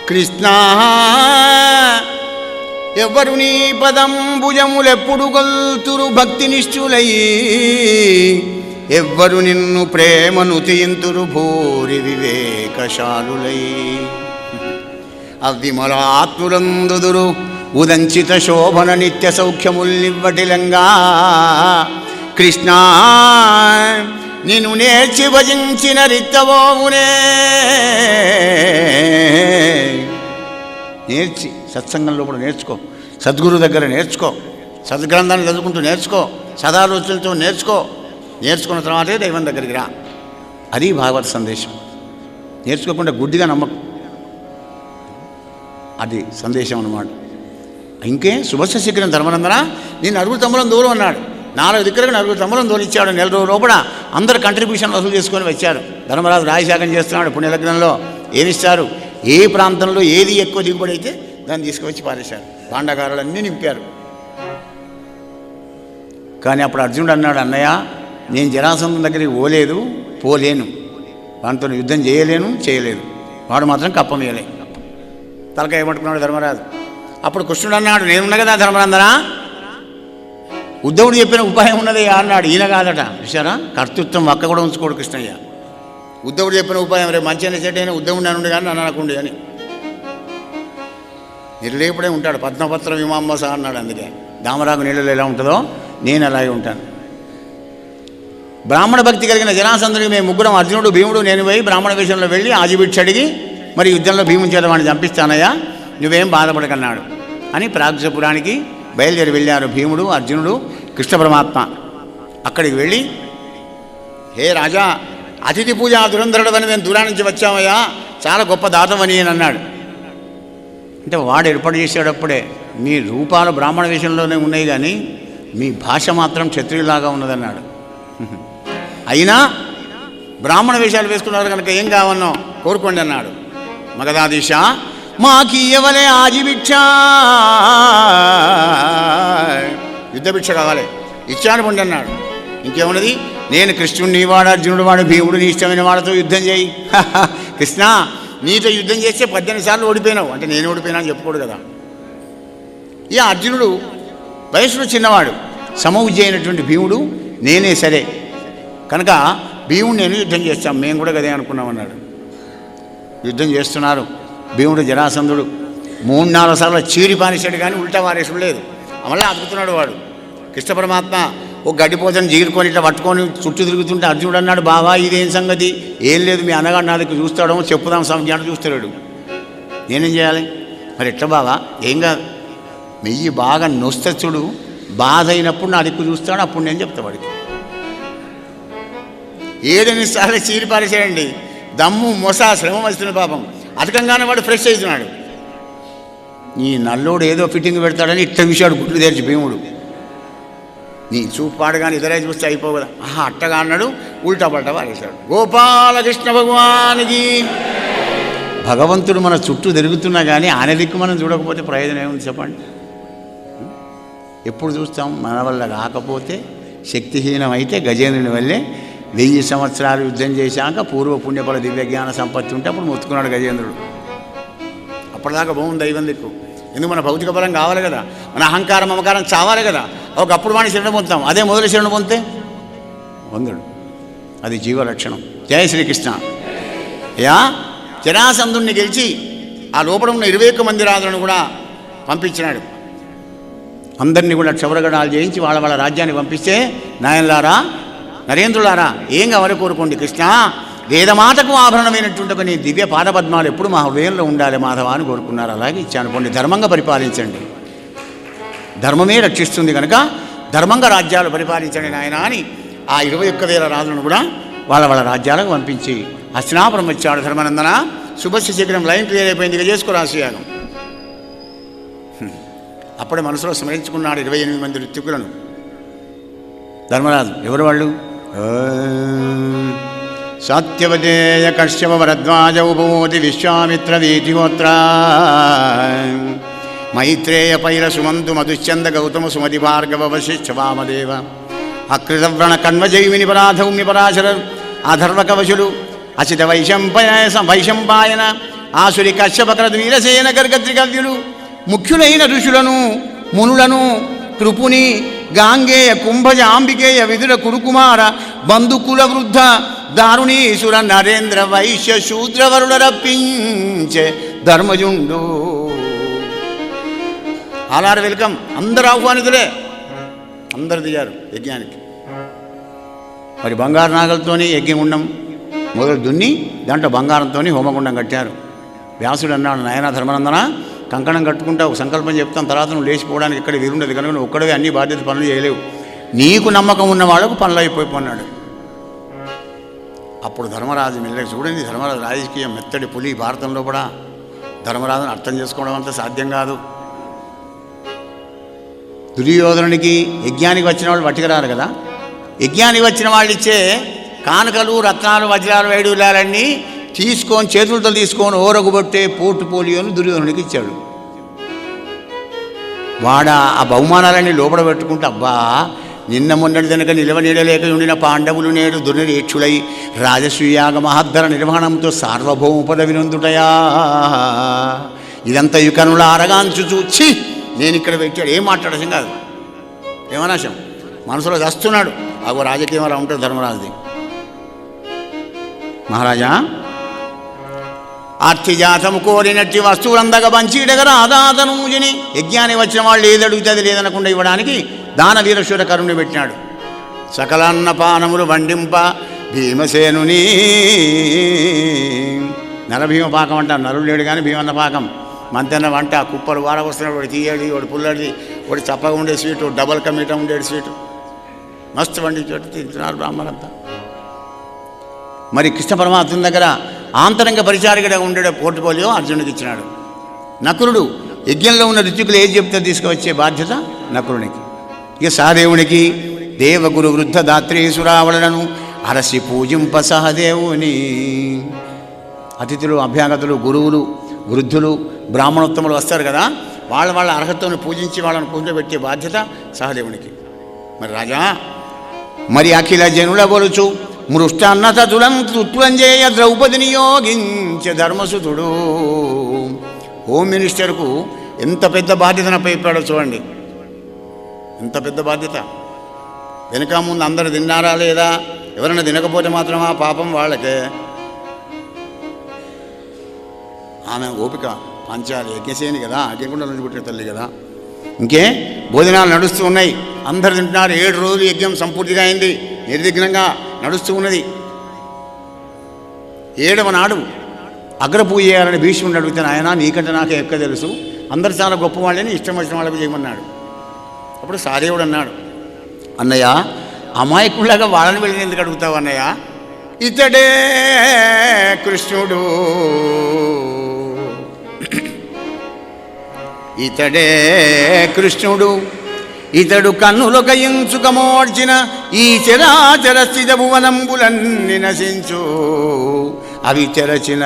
కృష్ణ ఎవరు నీ పదంబుజములెప్పుడు గొల్తురు భక్తి నిష్ఠులై, ఎవ్వరు నిన్ను ప్రేమను తీయింతురు భూరి వివేకశాలులై, అవిమలాత్ములందుదురు ఉదంచిత శోభన నిత్య సౌఖ్యముల్నివ్వటిలంగా. కృష్ణ నిన్ను నేర్చి భజించిన రిత్తవోమునే, నేర్చి సత్సంగంలో కూడా నేర్చుకో, సద్గురు దగ్గర నేర్చుకో, సద్గ్రంథాన్ని చదువుకుంటూ నేర్చుకో, సదాలోచనలతో నేర్చుకున్న తర్వాతే దైవం దగ్గరికి రా. అది భాగవత సందేశం. నేర్చుకోకుండా గుడ్డిగా నమ్మకం. అది సందేశం అన్నమాట. ఇంకే శుభస్య శీఘ్రం ధర్మనందన, నేను 4 తమ్ములను దూరం అన్నాడు. 4 దిక్కులకు 4 తమ్ములను తోలిచ్చాడు. నెల రోజుల లోపల అందరు కంట్రిబ్యూషన్ వసూలు చేసుకొని వచ్చారు. ధర్మరాజు రాజశాఖం చేస్తున్నాడు. పుణ్యలగ్నంలో ఏమిస్తారు, ఏ ప్రాంతంలో ఏది ఎక్కువ దిగుబడి అయితే దాన్ని తీసుకువచ్చి పారేశారు. భాండాగారాలన్నీ నింపారు. కానీ అప్పుడు అర్జునుడు అన్నాడు, అన్నయ్య నేను జరాసంధం దగ్గరికి పోలేను, వానితో యుద్ధం చేయలేదు. వాడు మాత్రం కప్పమేయలే. తలకాయ ఏమట్టుకున్నాడు ధర్మరాజు. అప్పుడు కృష్ణుడు అన్నాడు, నేనున్నా కదా ధర్మనందన, ఉద్ధవుడు చెప్పిన ఉపాయం ఉన్నది అన్నాడు. ఈయన కాదట. చూసారా, కర్తృత్వం ఒక్క కూడా ఉంచుకోడు కృష్ణయ్య. ఉద్ధవుడు చెప్పిన ఉపాయం రేపు మంచిగా చెడ్డైనా ఉద్ధవుడు అనుండి కానీ నన్ను అనకుండి అని నిర్లేపుడే ఉంటాడు. పద్మపత్ర విమాంబస అన్నాడు. అందుకే దామరాకు నీళ్ళలో ఎలా ఉంటుందో నేను అలాగే ఉంటాను. బ్రాహ్మణ భక్తి కలిగిన జరాసంధుడికి మేము ముగ్గురం, అర్జునుడు, భీముడు, నేను పోయి బ్రాహ్మణ వేషంలో వెళ్ళి ఆజిభిక్ష అడిగి మరి యుద్ధంలో భీముని చేత వాడిని చంపిస్తానయ్యా, నువ్వేం బాధపడకన్నాడు అని ప్రాగ్జపురానికి బయలుదేరి వెళ్ళారు భీముడు, అర్జునుడు, కృష్ణ పరమాత్మ. అక్కడికి వెళ్ళి, హే రాజా, అతిథి పూజ దురంధరుడవని మేము దూరా నుంచి వచ్చామయ్యా, చాలా గొప్ప దాతవని అని అన్నాడు. అంటే వాడు ఏర్పాటు చేసేటప్పుడే మీ రూపాలు బ్రాహ్మణ వేషంలోనే ఉన్నాయి కానీ మీ భాష మాత్రం క్షత్రియులాగా ఉన్నదన్నాడు. అయినా బ్రాహ్మణ వేషాలు వేసుకున్నారు కనుక ఏం కావన్నో కోరుకోండి అన్నాడు. మగధాధీశ మాకీయవలే ఆజిభిక్ష, యుద్ధభిక్ష కావాలి, ఇచ్చాను పొండి అన్నాడు. ఇంకేమున్నది, నేను కృష్ణుడిని వాడు, అర్జునుడు వాడు, భీముడు, నీ ఇష్టమైన వాళ్ళతో యుద్ధం చేయి. కృష్ణ నీతో యుద్ధం చేస్తే 18 సార్లు ఓడిపోయినావు అంటే నేను ఓడిపోయినా అని చెప్పుకోడు కదా. ఇక అర్జునుడు వయసులో చిన్నవాడు, సమవుజ్జి అయినటువంటి భీముడు నేనే సరే కనుక భీముడు నేను యుద్ధం చేస్తాం, మేము కూడా కదే అనుకున్నామన్నాడు. యుద్ధం చేస్తున్నారు. భీముడు జరాసంధుడు 3-4 సార్లు చీరి పారేశాడు కానీ ఉల్టా వారేసుడు లేదు. మళ్ళీ అతుకుతున్నాడు వాడు. కృష్ణ పరమాత్మ ఒక గడ్డిపోతను జీరుకొని ఇట్లా పట్టుకొని చుట్టూ తిరుగుతుంటే అర్జునుడు అన్నాడు, బావా ఇదేం సంగతి, ఏం లేదు మీ అన్నగాడు నా దగ్గర చూస్తాడో చెప్పుదాం సంజ్ఞాడు చూస్తాడు, నేనేం చేయాలి మరి ఎట్లా బావా, ఏం కాదు, మెయ్యి బాగా నొస్తచుడు, బాధ అయినప్పుడు నా దిక్కు చూస్తాడు, అప్పుడు నేను చెప్తా వాడికి. 7-8 సార్లు చీరి పారేసాడండి. దమ్ము మొస శ్రమ వస్తుంది పాపం. అతకంగానే వాడు ఫ్రెష్ అవుతున్నాడు. ఈ నల్లోడు ఏదో ఫిట్టింగ్ పెడతాడని ఇట్ట విషయాడు గుట్లు తెరిచి భీముడు. నీ చూపు పాడగానే ఇతరే చూస్తే అయిపోవు కదా, అట్టగా అన్నాడు, ఉల్టా పల్టా పారేశాడు. గోపాలకృష్ణ భగవానికి. భగవంతుడు మన చుట్టూ తిరుగుతున్నా కానీ ఆయన దిక్కు మనం చూడకపోతే ప్రయోజనం ఏముంది చెప్పండి. ఎప్పుడు చూస్తాం, మన వల్ల కాకపోతే శక్తిహీనమైతే గజేంద్రుని వల్లే 1000 సంవత్సరాలు యుద్ధం చేశాక పూర్వ పుణ్యఫల దివ్యజ్ఞాన సంపత్తి ఉంటే అప్పుడు మొత్తుకున్నాడు గజేంద్రుడు. అప్పటిదాకా బాగుంది దైవం దిక్కు. ఎందుకు మన భౌతిక బలం కావాలి కదా, మన అహంకారం మమకారం చావాలి కదా. ఒకప్పుడు వాడిని శరణ పొందుతాం, అదే మొదలు శరణ పొందితే వందుడు. అది జీవలక్షణం. జయ శ్రీకృష్ణ. యా జరాసంధుణ్ణి గెలిచి ఆ లోపల ఉన్న 21 మంది రాజులను కూడా పంపించినాడు. అందరినీ కూడా క్షవరగడాలు చేయించి వాళ్ళ రాజ్యాన్ని పంపిస్తే, నాయనలారా నరేంద్రులారా ఏం కావాలి కోరుకోండి, కృష్ణ వేదమాతకు ఆభరణమైనటువంటి నీ దివ్య పాదపద్మాలు ఎప్పుడు మా హృదయంలో ఉండాలి మాధవ అని కోరుకున్నారు. అలాగే ఇచ్చాను పొండి, ధర్మంగా పరిపాలించండి, ధర్మమే రక్షిస్తుంది కనుక ధర్మంగా రాజ్యాలు పరిపాలించండి నాయన అని ఆ 21,000 రాజులను కూడా వాళ్ళ రాజ్యాలకు పంపించి హస్తినాపురం వచ్చాడు. ధర్మనందన శుభస్య శీఘ్రం, లైన్ క్లియర్ అయిపోయింది, ఇక చేసుకో రాశియాగం. అప్పుడే మనసులో స్మరించుకున్నాడు 28 మంది ఋత్వికులను. ధర్మరాజు ఎవరు వాళ్ళు? సత్యవదేయ కశ్యప భరద్వాజ ఉపమోతి విశ్వామిత్ర వీతిగోత్ర మైత్రేయ పైల సుమంతు మధుశ్చంద గౌతమ సుమతి భార్గవ వశిష్ఠ వామదేవ అకృతవ్రణ కణ్వజైమిని పరాధౌమ్య పరాశర అధర్వకవశులు అసిత వైశంపాయన ఆసురి కశ్యపకరదు వీరసేన గర్గత్రికవ్యులు ముఖ్యులైన ఋషులను మునులను కృపుని గాంగేయ కుంభజ అంబికేయ విదుర కురుకుమార బంధుకుల వృద్ధ దారుణీసుర నరేంద్ర వైశ్య శూద్రవరుల రప్పించే ధర్మజుండు. ఆలార్ వెల్కమ్, అందరు ఆహ్వానితులే, అందరు దిగారు యజ్ఞానికి. మరి బంగారు నాగలతోని యజ్ఞగుండం మొదలు దున్ని దాంట్లో బంగారంతో హోమగుండం కట్టారు. వ్యాసుడు అన్నాడు, నాయన ధర్మనందన కంకణం కట్టుకుంటావు, సంకల్పం చెప్తాను, తర్వాత నువ్వు లేచిపోవడానికి ఇక్కడ వీరుండదు కనుక నువ్వు ఒక్కడే అన్ని బాధ్యత పనులు చేయలేవు, నీకు నమ్మకం ఉన్న వాళ్ళకు పనులు అయిపోయిపోన్నాడు. అప్పుడు ధర్మరాజు మెల్లగా చూడండి, ధర్మరాజు రాజకీయం మెత్తడి పులి భారతంలో కూడా. ధర్మరాజును అర్థం చేసుకోవడం అంత సాధ్యం కాదు. దుర్యోధనునికి యజ్ఞానికి వచ్చిన వాళ్ళు పట్టుకురారు కదా, యజ్ఞానికి వచ్చిన వాళ్ళు ఇచ్చే కానుకలు రత్నాలు వజ్రాలు వైడూర్యాలన్నీ తీసుకొని చేతులతో తీసుకొని ఓరగుబట్టే పోర్టుపోలియోను దుర్యోధనుడికి ఇచ్చాడు. వాడ ఆ బహుమానాలన్నీ లోపల పెట్టుకుంటే, అబ్బా నిన్న మొన్నటి వెనుక నిలవ నీడలేక ఉండిన పాండవులు నేడు దుర్నిరీక్షులై రాజసూయాగ మహద్దర నిర్వహణంతో సార్వభౌమ పదవి నొందుటయా. ఇదంతా యుకనుల అరగాంచు చూచి నేను ఇక్కడ పెట్టాడు. ఏం మాట్లాడసం కాదు, ఏమనాశం మనసులో దస్తున్నాడు. అగో రాజకీయం అలా ఉంటుంది ధర్మరాజుది. మహారాజా, ఆర్తిజాతము కోరినట్టి వస్తువులందగా పంచిడగర ఆదాతనూజిని. యజ్ఞానికి వచ్చిన వాళ్ళు ఏది అడిగితే అది లేదనకుండా ఇవ్వడానికి దానవీరశూర కరుణి పెట్టినాడు. సకలాన్నపానములు వండింప భీమసేనుని. నరభీమ పాకం అంటారు, నరుడు లేడు కానీ భీమన్న పాకం. మంతెన్న వంట కుప్పలు వార వస్తున్నాడు, వాడు తీయడి, వాడు పుల్లడిది, వాడు చప్పగా ఉండే స్వీటు, డబల్ కమీటా ఉండేది స్వీటు, మస్తు వండించేట్టు తింటున్నారు బ్రాహ్మణంతా. మరి కృష్ణ పరమాత్మ దగ్గర ఆంతరంగ పరిచారికగా ఉండే పోర్టుపోలియో అర్జునుడికి ఇచ్చినాడు. నకులుడు యజ్ఞంలో ఉన్న రుచికులు ఏది చెప్తే తీసుకువచ్చే బాధ్యత నకులునికి. ఇక సహదేవునికి దేవగురు వృద్ధ దాత్రీసురావళను అరసి పూజింప సహదేవుని. అతిథులు, అభ్యాగతులు, గురువులు, వృద్ధులు, బ్రాహ్మణోత్తములు వస్తారు కదా, వాళ్ళ అర్హతను పూజించి వాళ్ళని కూర్చోబెట్టే బాధ్యత సహదేవునికి. మరి రాజా, మరి అఖిల జనుల బొలుచు మృష్టాన్నత తులంజేయ ద్రౌపది నియోగించే ధర్మసుతుడు. హోమ్ మినిస్టర్కు ఎంత పెద్ద బాధ్యతను అప్పచెప్పాడో చూడండి. ఎంత పెద్ద బాధ్యత. వెనక ముందు అందరు తిన్నారా లేదా, ఎవరైనా తినకపోతే మాత్రమా పాపం వాళ్ళకే. ఆమె ఓపిక పంచాలి, యజ్ఞసేని కదా, అగ్నికుండా నుంచి పుట్టిన తల్లి కదా. ఇంకే భోజనాలు నడుస్తూ ఉన్నాయి, అందరు తింటున్నారు. 7 రోజులు యజ్ఞం సంపూర్తిగా అయింది, నిర్విఘ్నంగా నడుస్తూ ఉన్నది. 7వ నాడు అగ్రపూజ చేయాలని భీష్ముడిని అడిగితే, ఆయన నీకంటే నాకే ఎక్కువ తెలుసు, అందరు చాలా గొప్ప వాళ్ళని ఇష్టం వచ్చిన వాళ్ళకి చేయమన్నాడు. అప్పుడు సహదేవుడు అన్నాడు, అన్నయ్య అమాయకులాగా వాళ్ళని వెళ్ళి ఎందుకు అడుగుతావు అన్నయ్య, ఇతడే కృష్ణుడు, ఇతడే కృష్ణుడు, ఇతడు కన్నులొక ఇంచుకమోడ్చిన ఈ చరాచర స్థిత భువనంబులన్ని నశించు, అవి తెరచిన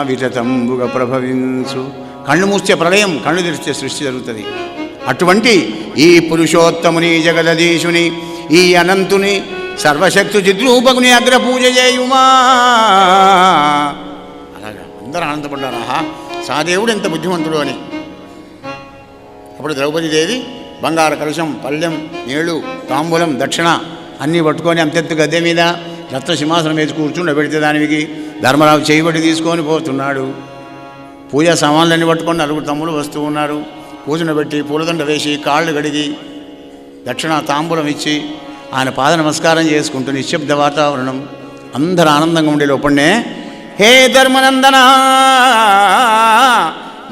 విటతంబుగా ప్రభవించు. కళ్ళు మూస్తే ప్రళయం, కళ్ళు తెరిస్తే సృష్టి జరుగుతుంది. అటువంటి ఈ పురుషోత్తముని జగదీశుని ఈ అనంతుని సర్వశక్తు చిద్రూపకుని అగ్రపూజ చేయుమా. అలాగా అందరూ ఆనందపడ్డారు, ఆహా సహదేవుడు ఎంత బుద్ధిమంతుడు అని. అప్పుడు ద్రౌపదీదేవి బంగారు కలశం, పళ్ళెం, నీళ్లు, తాంబూలం, దక్షిణ అన్నీ పట్టుకొని అంతెత్తు గద్దె మీద రత్న సింహాసనం వేసి కూర్చుండబెడితే దానికి ధర్మరాజు చేయబడి తీసుకొని పోతున్నాడు. పూజా సామాన్లన్నీ పట్టుకొని 4 తమ్ములు వస్తూ ఉన్నారు. కూర్చుండబెట్టి పూలదండ వేసి కాళ్ళు గడిగి దక్షిణ తాంబూలం ఇచ్చి ఆయన పాద నమస్కారం చేసుకుంటూ నిశ్శబ్ద వాతావరణం, అందరూ ఆనందంగా ఉండే లోపలనే, హే ధర్మనందనా,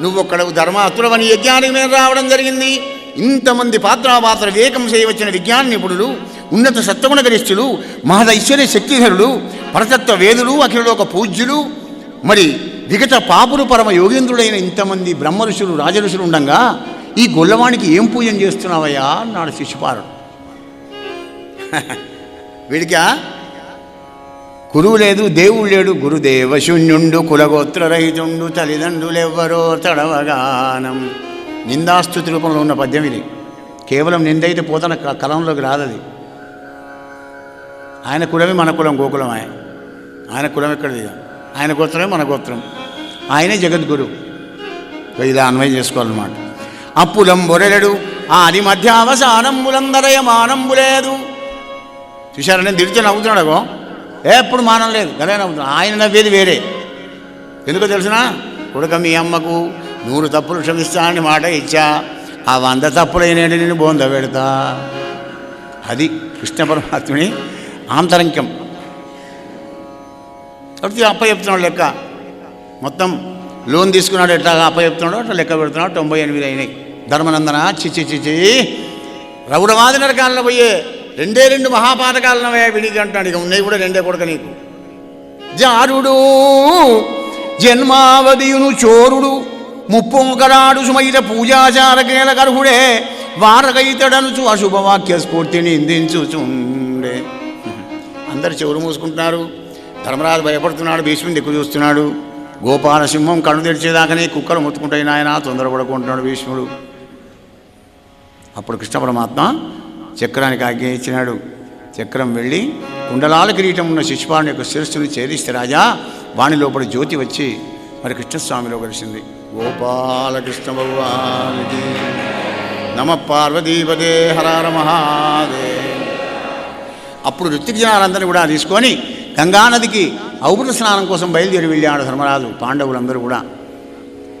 నువ్వొక్కడవు ధర్మాతులవని యజ్ఞానికి మీద రావడం జరిగింది. ఇంతమంది పాత్ర వివేకం చేయవచ్చిన విజ్ఞాన నిపుణులు, ఉన్నత సత్వగుణ గరిష్ఠులు, మహదైశ్వర్య శక్తిధరులు, పరతత్వ వేదులు, అఖిలలోక పూజ్యులు, మరి విగత పాపులు పరమ యోగేంద్రుడైన ఇంతమంది బ్రహ్మ ఋషులు, రాజఋషులు ఉండగా ఈ గొల్లవానికి ఏం పూజన చేస్తున్నావయ్యా అన్నాడు శిశుపాలుడు. వీడికా గురువు లేదు, దేవుడు లేడు, గురుదేవ శూన్యుండు, కులగోత్రరహితుండు, తల్లిదండ్రులెవ్వరో తడవగానం. నిందాస్తుతి రూపంలో ఉన్న పద్యం ఇది. కేవలం నిందైతే పోతన కలంలోకి రాదది. ఆయన కులమే మన కులం, గోకులం. ఆయన కులం ఎక్కడిది, ఆయన గోత్రమే మన గోత్రం, ఆయనే జగద్గురు. ఇలా అన్వయం చేసుకోవాలన్నమాట. అప్పులం బొరెలడు ఆది మధ్యావసానంబులందరయ మానంబు లేదు. చూశారా, నేను తిడితే నవ్వుతున్నాడు. అగో ఎప్పుడు మానం లేదు, గదే నవ్వుతున్నాడు. ఆయన నవ్వేది వేరే. ఎందుకో తెలిసినా, కొడుక మీ అమ్మకు 100 తప్పులు క్షమిస్తా అని మాట ఇచ్చా, ఆ 100 తప్పులైనటి నేను బోంద పెడతా. అది కృష్ణ పరమాత్ముని ఆంతరంక్యం. కాబట్టి అప్ప చెప్తున్నాడు లెక్క. మొత్తం లోన్ తీసుకున్నాడు, ఎట్లా అప్ప చెప్తున్నాడు అట్లా లెక్క పెడుతున్నాడు. 98 అయినాయి. ధర్మనందన చిచ్చి రౌరవాది నరకాలను పోయే 2 మహాపాతకాలను విడిగి అంటున్నాడు. ఇక ఉన్నాయి కూడా 2 కొడుక నీకు. జారుడు జన్మావధియును చోరుడు ముప్పొంకరాడు సుమైత పూజాచారకేల కర్హుడే వారగైతడనుచు అశుభవాక్య స్ఫూర్తిని ఇందించుచుండే. అందరు చెవులు మూసుకుంటున్నారు. ధర్మరాజు భయపడుతున్నాడు, భీష్ముని దిక్కు చూస్తున్నాడు. గోపాలసింహం కళ్ళు తెరిచేదాకానే కుక్కలు మొత్తుకుంటాయి నాయన, తొందరపడుకుంటున్నాడు భీష్ముడు. అప్పుడు కృష్ణ పరమాత్మ చక్రానికి ఆజ్ఞ ఇచ్చినాడు. చక్రం వెళ్ళి కుండలాల కిరీటం ఉన్న శిశుపాలుని యొక్క శిరస్సును ఛేదిస్తే రాజా వాణి లోపల జ్యోతి వచ్చి మరి కృష్ణస్వామిలో కలిసింది. గోపాలకృష్ణ భగవానికి నమ పార్వతీపదే హర మహాదేవ్. అప్పుడు ఋత్విక్ జనాలందరినీ కూడా తీసుకొని గంగానదికి ఔభృత స్నానం కోసం బయలుదేరి వెళ్ళాడు ధర్మరాజు. పాండవులందరూ కూడా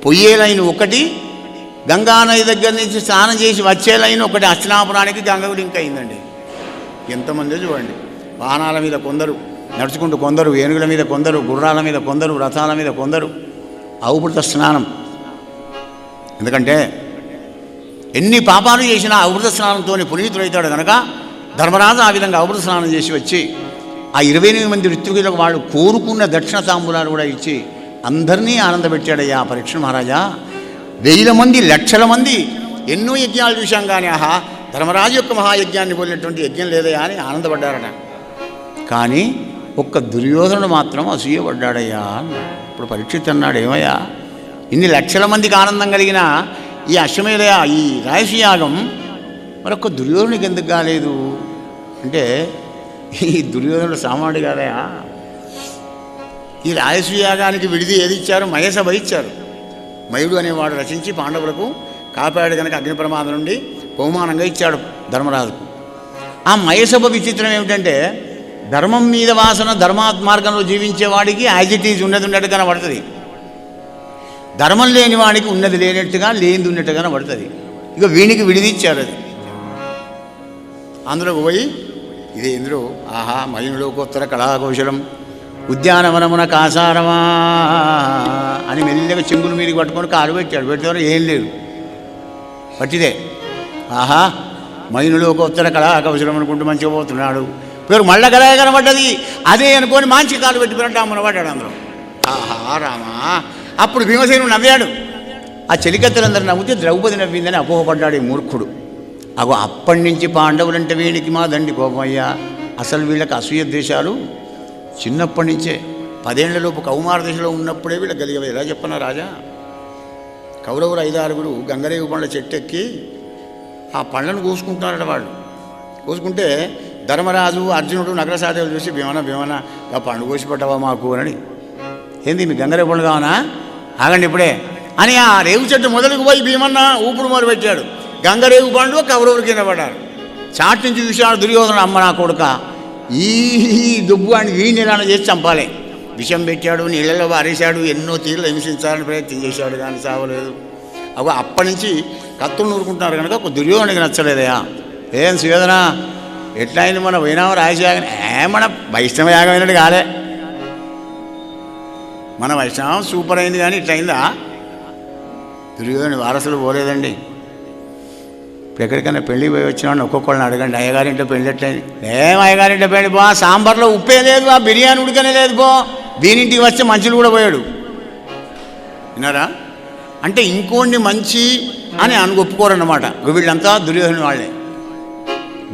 పొయ్యే లైన్ ఒకటి, గంగానది దగ్గర నుంచి స్నానం చేసి వచ్చే లైన్ ఒకటి. హస్తినాపురానికి గంగకు లింక్ అయిందండి. ఎంతమంది చూడండి, వాహనాల మీద కొందరు, నడుచుకుంటూ కొందరు, ఏనుగుల మీద కొందరు, గుర్రాల మీద కొందరు, రథాల మీద కొందరు. ఔభృత స్నానం. ఎందుకంటే ఎన్ని పాపాలు చేసినా ఔభృత స్నానంతో పునీతుడైతాడు కనుక ధర్మరాజు ఆ విధంగా ఔభృత స్నానం చేసి వచ్చి ఆ 28 మంది ఋత్వికులకు వాళ్ళు కోరుకున్న దక్షిణ తాంబూలాలు కూడా ఇచ్చి అందరినీ ఆనందపెట్టాడయ్యా పరీక్ష మహారాజా. 1000 మంది, లక్షల మంది, ఎన్నో యజ్ఞాలు చూశాం కానీ ఆహా ధర్మరాజు యొక్క మహాయజ్ఞాన్ని పోలినటువంటి యజ్ఞం లేదయ్యా అని ఆనందపడ్డారట. కానీ ఒక్క దుర్యోధనుడు మాత్రం అసూయపడ్డాడయ్యా. ఇప్పుడు పరీక్షిత్ అన్నాడు, ఏమయ్యా ఇన్ని లక్షల మందికి ఆనందం కలిగిన ఈ అశ్వమేధ ఈ రాయసీయాగం మరొక్క దుర్యోధనుడికి ఎందుకు కాలేదు అంటే, ఈ దుర్యోధనుడు సామాన్యుడు కాదయా. ఈ రాయసూయాగానికి విడిది ఏది ఇచ్చారు? మయసభ ఇచ్చారు. మయుడు అనేవాడు రచించి పాండవులకు కాపాడు కనుక అగ్ని ప్రమాదం నుండి బహుమానంగా ఇచ్చాడు ధర్మరాజుకు. ఆ మయసభ విచిత్రం ఏమిటంటే, ధర్మం మీద వాసన ధర్మాత్మార్గంలో జీవించేవాడికి యాజ్ ఇట్ ఈజ్ ఉన్నది ఉన్నట్టు కనబడుతుంది. ధర్మం లేని వాడికి ఉన్నది లేనట్టుగా, లేనిది ఉన్నట్టుగా కనబడుతుంది. ఇక వీనికి విడిదిచ్చారు. అది అందులోకి పోయి ఇది ఇందులో ఆహా మయునిలోకోత్తర కళాకౌశలం ఉద్యానవనమున కాసారమా అని మెల్లగా చెంగుల మీదకి పట్టుకొని కాలు పెట్టాడు. పెట్టేవారు ఏం లేదు, పట్టిదే. ఆహా మయునిలోకోత్తర కళాకౌశలం అనుకుంటూ మంచిగా పోతున్నాడు. పేరు మళ్ళా కళ కనబడ్డది, అదే అనుకొని మంచి కాలు పెట్టి పెట్టామని పడ్డాడు అందులో. ఆహా రామా. అప్పుడు భీమసేనుడు నవ్వాడు. ఆ చెలికత్తెలందరూ నవ్వుతే ద్రౌపది నవ్విందని అపోహపడ్డాడు ఈ మూర్ఖుడు. అగో అప్పటి నుంచి పాండవులంటే వీడికి మా దండి కోపమయ్యా. అసలు వీళ్ళకి అసూయ ద్వేషాలు చిన్నప్పటి నుంచే. 10 ఏళ్లలోపు కౌమార దశలో ఉన్నప్పుడే వీళ్ళకి కలిగేవి. ఎలా చెప్పనా రాజా, కౌరవులు 5-6 గంగరేగు పండ్ల చెట్టెక్కి ఆ పళ్ళను కోసుకుంటున్నారట. వాళ్ళు కోసుకుంటే ధర్మరాజు అర్జునుడు నగరసాదేవులు చూసి భీమన ఆ పండు కోసి పట్టవా మాకు అని. ఏంది మీ గంగరేగు పండు కావనా, ఆగండి ఇప్పుడే అని ఆ రేగు చెట్టు మొదలుకు పోయి భీమన్న ఊపుడు మొదలు పెట్టాడు. గంగరేగు పండు కౌరవులు కింద పడ్డారు. చాటు నుంచి చూశాడు దుర్యోధన, అమ్మ నా కొడుక ఈ దుబ్బు అని వీడిని ఎలా చేసి చంపాలి. విషం పెట్టాడు, నీళ్ళలో వారేశాడు, ఎన్నో తీర్లు హింసించాలని ప్రయత్నం చేశాడు కానీ సావలేదు. అవి అప్పటి నుంచి కత్తులు నూరుకుంటున్నారు కనుక ఒక దుర్యోధనకి నచ్చలేదయా. ఏం సుయోధన ఎట్లా అయింది మన వైనామ రాజయాగం? మన వైష్ణవ యాగం అయినట్టు కాలే, మన వైష్ణవం సూపర్ అయింది కానీ ఇట్లా అయిందా? దుర్యోధన వారసులు పోలేదండి. ఇప్పుడు ఎక్కడికైనా పెళ్ళి పోయి వచ్చినాడు ఒక్కొక్కళ్ళని అడగండి, అయ్యగారింట్లో పెళ్ళి ఎట్లయింది? ఏం అయ్యగారింట్లో పెళ్ళి బా, సాంబార్లో ఉప్పే లేదు, ఆ బిర్యానీ ఉడకనే లేదు బో, దీనింటికి వస్తే మంచులు కూడా పోయాడు. విన్నారా? అంటే ఇంకోండి మంచి అని ఒప్పుకోరన్నమాట. వీళ్ళంతా దుర్యోధన వాళ్ళే.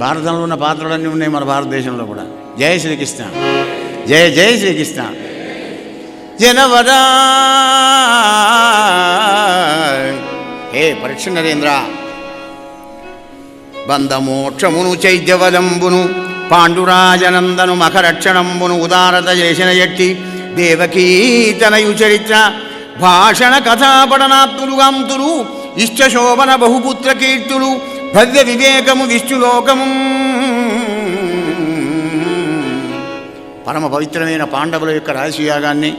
భారతంలో ఉన్న పాత్రలన్నీ ఉన్నాయి మన భారతదేశంలో కూడా. జయ శ్రీకృష్ణ, జయ జయ శ్రీకృష్ణ. జనవరా హే పరీక్ష నరేంద్ర, బంధమోక్షమును చైద్యవదంబును పాండురాజనందను మఖరక్షణంబును ఉదారత చేసిన ఎట్టి దేవకీతనయు చరిత్ర భాషణ కథాపడనాత్తులు గాంతులు ఇష్టశోభన బహుపుత్ర కీర్తులు భవ్య వివేకము విష్ణులోకము. పరమ పవిత్రమైన పాండవుల యొక్క రాజసూయాగాన్ని,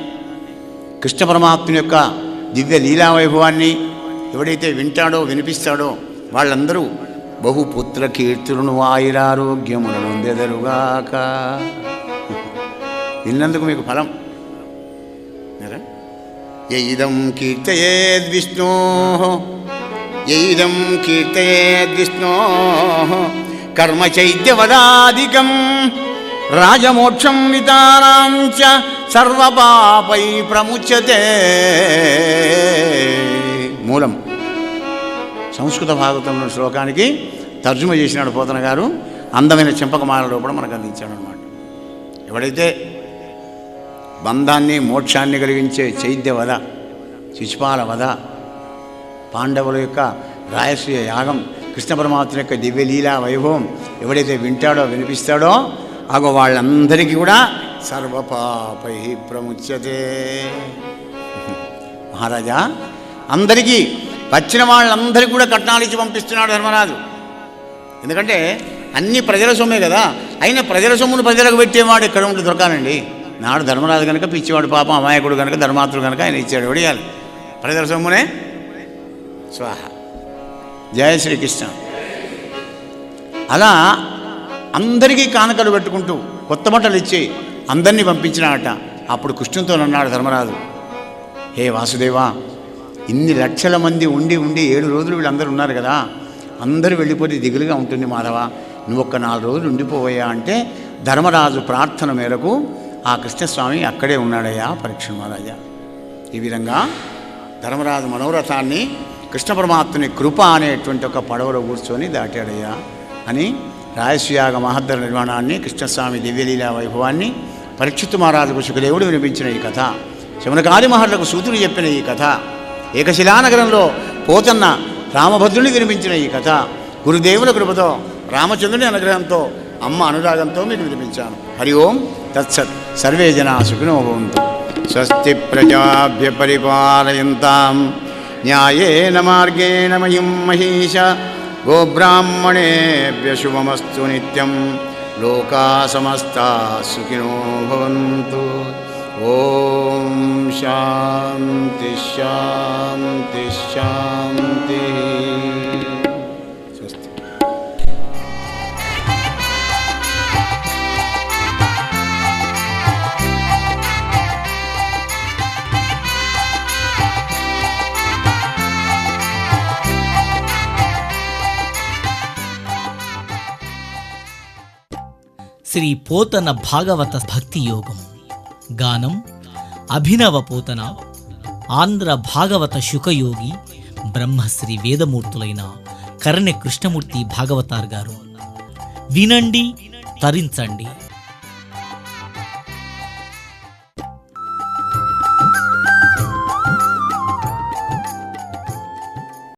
కృష్ణ పరమాత్మ యొక్క దివ్య లీలావైభవాన్ని ఎవడైతే వింటాడో వినిపిస్తాడో వాళ్ళందరూ బహుపుత్ర కీర్తులను ఆయురారోగ్యములను పొందెదరుగాక. విన్నందుకు మీకు ఫలం. యైదం కీర్తయేద్విష్ణో, యైదం కీర్తయేద్విష్ణో కర్మ చైద్యవదాదికం రాజమోక్షం వితానాంచ సర్వపాపై ప్రముచ్యతే. మూలం సంస్కృత భాగవతంలో శ్లోకానికి తర్జుమ చేసినాడు పోతన గారు. అందమైన చెంపకమాలలో కూడా మనకు అందించాడు అనమాట. ఎవడైతే బంధాన్ని మోక్షాన్ని కలిగించే చైద్య వధ, శిశుపాల వధ, పాండవుల యొక్క రాయశ్రీయ యాగం, కృష్ణ పరమాత్మ యొక్క దివ్యలీలా వైభవం ఎవడైతే వింటాడో వినిపిస్తాడో అగో వాళ్ళందరికీ కూడా సర్వపాపై ప్రముచ్యతే. మహారాజా అందరికీ వచ్చిన వాళ్ళందరికీ కూడా కట్నాలు ఇచ్చి పంపిస్తున్నాడు ధర్మరాజు. ఎందుకంటే అన్ని ప్రజల సొమ్మే కదా. అయినా ప్రజల సొమ్మును ప్రజలకు పెట్టేవాడు ఎక్కడ ఉంటే దొరకాలండి. నాడు ధర్మరాజు కనుక పిచ్చివాడు, పాపం అమాయకుడు కనుక, ధర్మాత్రుడు కనుక ఆయన ఇచ్చాడు. ఎవడియాలి ప్రజల సొమ్మునే. స్వాహ. జయ శ్రీకృష్ణ. అలా అందరికీ కానుకలు పెట్టుకుంటూ కొత్త బట్టలు ఇచ్చి అందరినీ పంపించినాడట. అప్పుడు కృష్ణుతో అన్నాడు ధర్మరాజు, హే వాసుదేవా, ఇన్ని లక్షల మంది ఉండి 7 రోజులు వీళ్ళందరూ ఉన్నారు కదా, అందరూ వెళ్ళిపోతే దిగులుగా ఉంటుంది మాధవ, నువ్వు ఒక్క 4 రోజులు ఉండిపోవయ్యా అంటే ధర్మరాజు ప్రార్థన మేరకు ఆ కృష్ణస్వామి అక్కడే ఉన్నాడయ్యా పరీక్ష మహారాజా. ఈ విధంగా ధర్మరాజు మనోరథాన్ని కృష్ణ పరమాత్మని కృప అనేటువంటి ఒక పడవలో కూర్చొని దాటాడయ్యా అని రాయస్యాగ మహద్దర నిర్మాణాన్ని, కృష్ణస్వామి దివ్యలీలా వైభవాన్ని పరీక్షిత్తు మహారాజుకు సుఖదేవుడు వినిపించిన ఈ కథ, శమనకాది మహర్లకు సూతుడు చెప్పిన ఈ కథ, ఏకశిలానగరంలో పోతన్న రామభద్రుని వినిపించిన ఈ కథ, గురుదేవుల కృపతో రామచంద్రుని అనుగ్రహంతో అమ్మ అనురాగంతో మీకు వినిపించాను. హరి ఓం తత్సత్. సర్వే జనా సుఖినో భవంతు. స్వస్తి ప్రజాభ్య పరిపాలయంతాం న్యాయేన మార్గేణ మహిం మహీష. గోబ్రాహ్మణేభ్య శుభమస్తు నిత్యం. లోకా సమస్తా సుఖినో భవంతు. ఓం శాంతి శాంతి శాంతి. స్వస్తి. శ్రీ పోతన భాగవత భక్తి యోగం. గానం అభినవ పోతన, ఆంధ్ర భాగవత శుకయోగి, బ్రహ్మశ్రీ వేదమూర్తులైన కరణ్య కృష్ణమూర్తి భాగవతార్ గారు. వినండి, తరించండి.